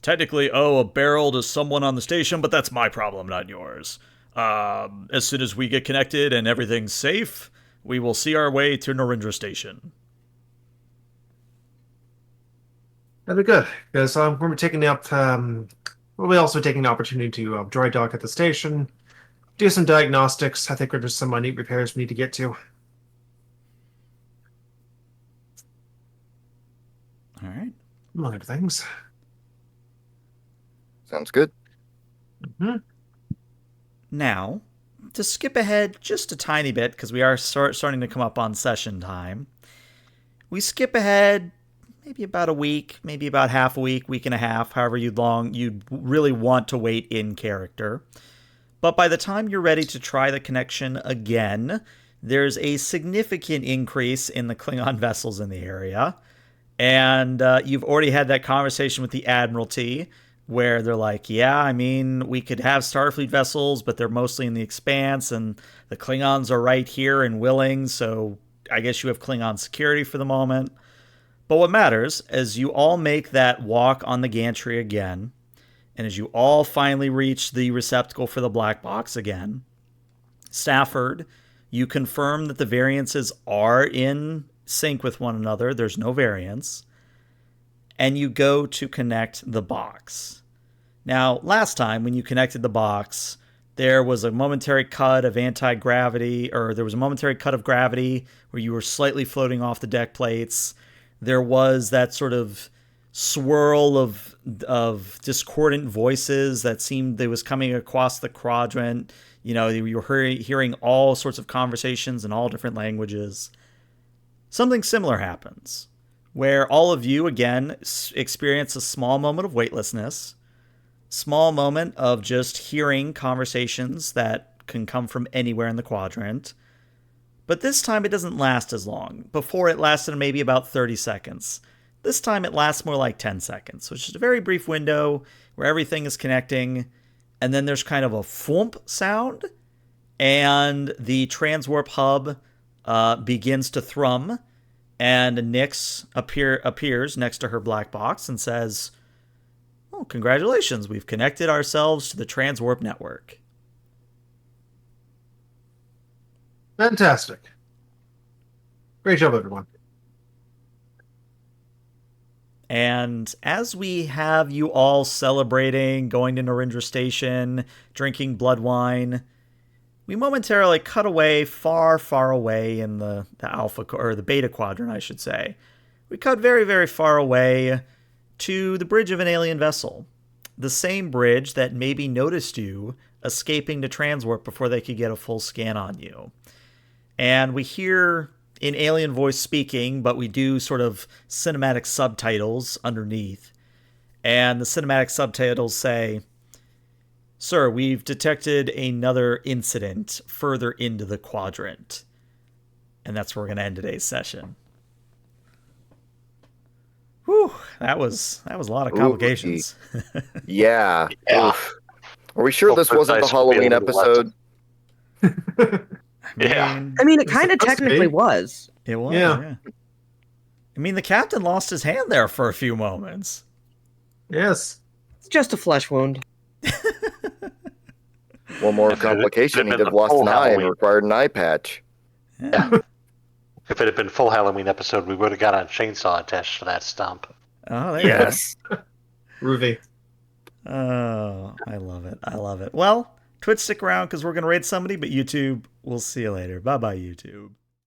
technically owe a barrel to someone on the station, but that's my problem, not yours. As soon as we get connected and everything's safe, we will see our way to Narendra Station. That'd be good, because we're going to be taking we'll be also taking the opportunity to dry dock at the station, do some diagnostics. I think there's some minute repairs we need to get to. All right. Among other things. Sounds good. Mm-hmm. Now, to skip ahead just a tiny bit, because we are starting to come up on session time, we skip ahead maybe about a week, maybe about half a week and a half, however you'd really want to wait in character. But by the time you're ready to try the connection again, there's a significant increase in the Klingon vessels in the area. And you've already had that conversation with the Admiralty, where they're like, yeah, I mean, we could have Starfleet vessels, but they're mostly in the Expanse, and the Klingons are right here in Willing, so I guess you have Klingon security for the moment. But what matters, as you all make that walk on the gantry again, and as you all finally reach the receptacle for the black box again, Stafford, you confirm that the variances are in sync with one another. There's no variance. And you go to connect the box. Now, last time when you connected the box, there was a momentary cut of anti-gravity, or there was a momentary cut of gravity where you were slightly floating off the deck plates. There was that sort of swirl of discordant voices that seemed they was coming across the quadrant. You know, you were hearing all sorts of conversations in all different languages. Something similar happens, where all of you, again, experience a small moment of weightlessness, small moment of just hearing conversations that can come from anywhere in the quadrant. But this time it doesn't last as long. Before it lasted maybe about 30 seconds. This time it lasts more like 10 seconds, which is a very brief window where everything is connecting, and then there's kind of a thwomp sound, and the Transwarp Hub begins to thrum, and Nyx appears next to her black box and says, "Oh, congratulations, we've connected ourselves to the Transwarp network." Fantastic. Great job, everyone. And as we have you all celebrating, going to Narendra Station, drinking blood wine, we momentarily cut away far, far away in the alpha, or the beta quadrant, I should say. We cut very, very far away to the bridge of an alien vessel. The same bridge that maybe noticed you escaping to Transwarp before they could get a full scan on you. And we hear in alien voice speaking, but we do sort of cinematic subtitles underneath. And the cinematic subtitles say, "Sir, we've detected another incident further into the quadrant." And that's where we're going to end today's session. Whew, that was a lot of complications. Yeah. Yeah. Oof. Are we sure this Hope wasn't the those dice will be a Halloween little episode? Yeah. I mean, it It's kind of supposed to technically be. was. It was, Yeah. yeah. I mean, the captain lost his hand there for a few moments. Yes. It's just a flesh wound. One more If it- complication, if it he'd had have been lost full an eye and Halloween. required an eye patch. Yeah. If it had been full Halloween episode, we would have got a chainsaw attached to that stump. Oh, there Yes. Ruby. you go. Oh, I love it. I love it. Well, Twitch, stick around because we're going to raid somebody, but YouTube, we'll see you later. Bye-bye, YouTube.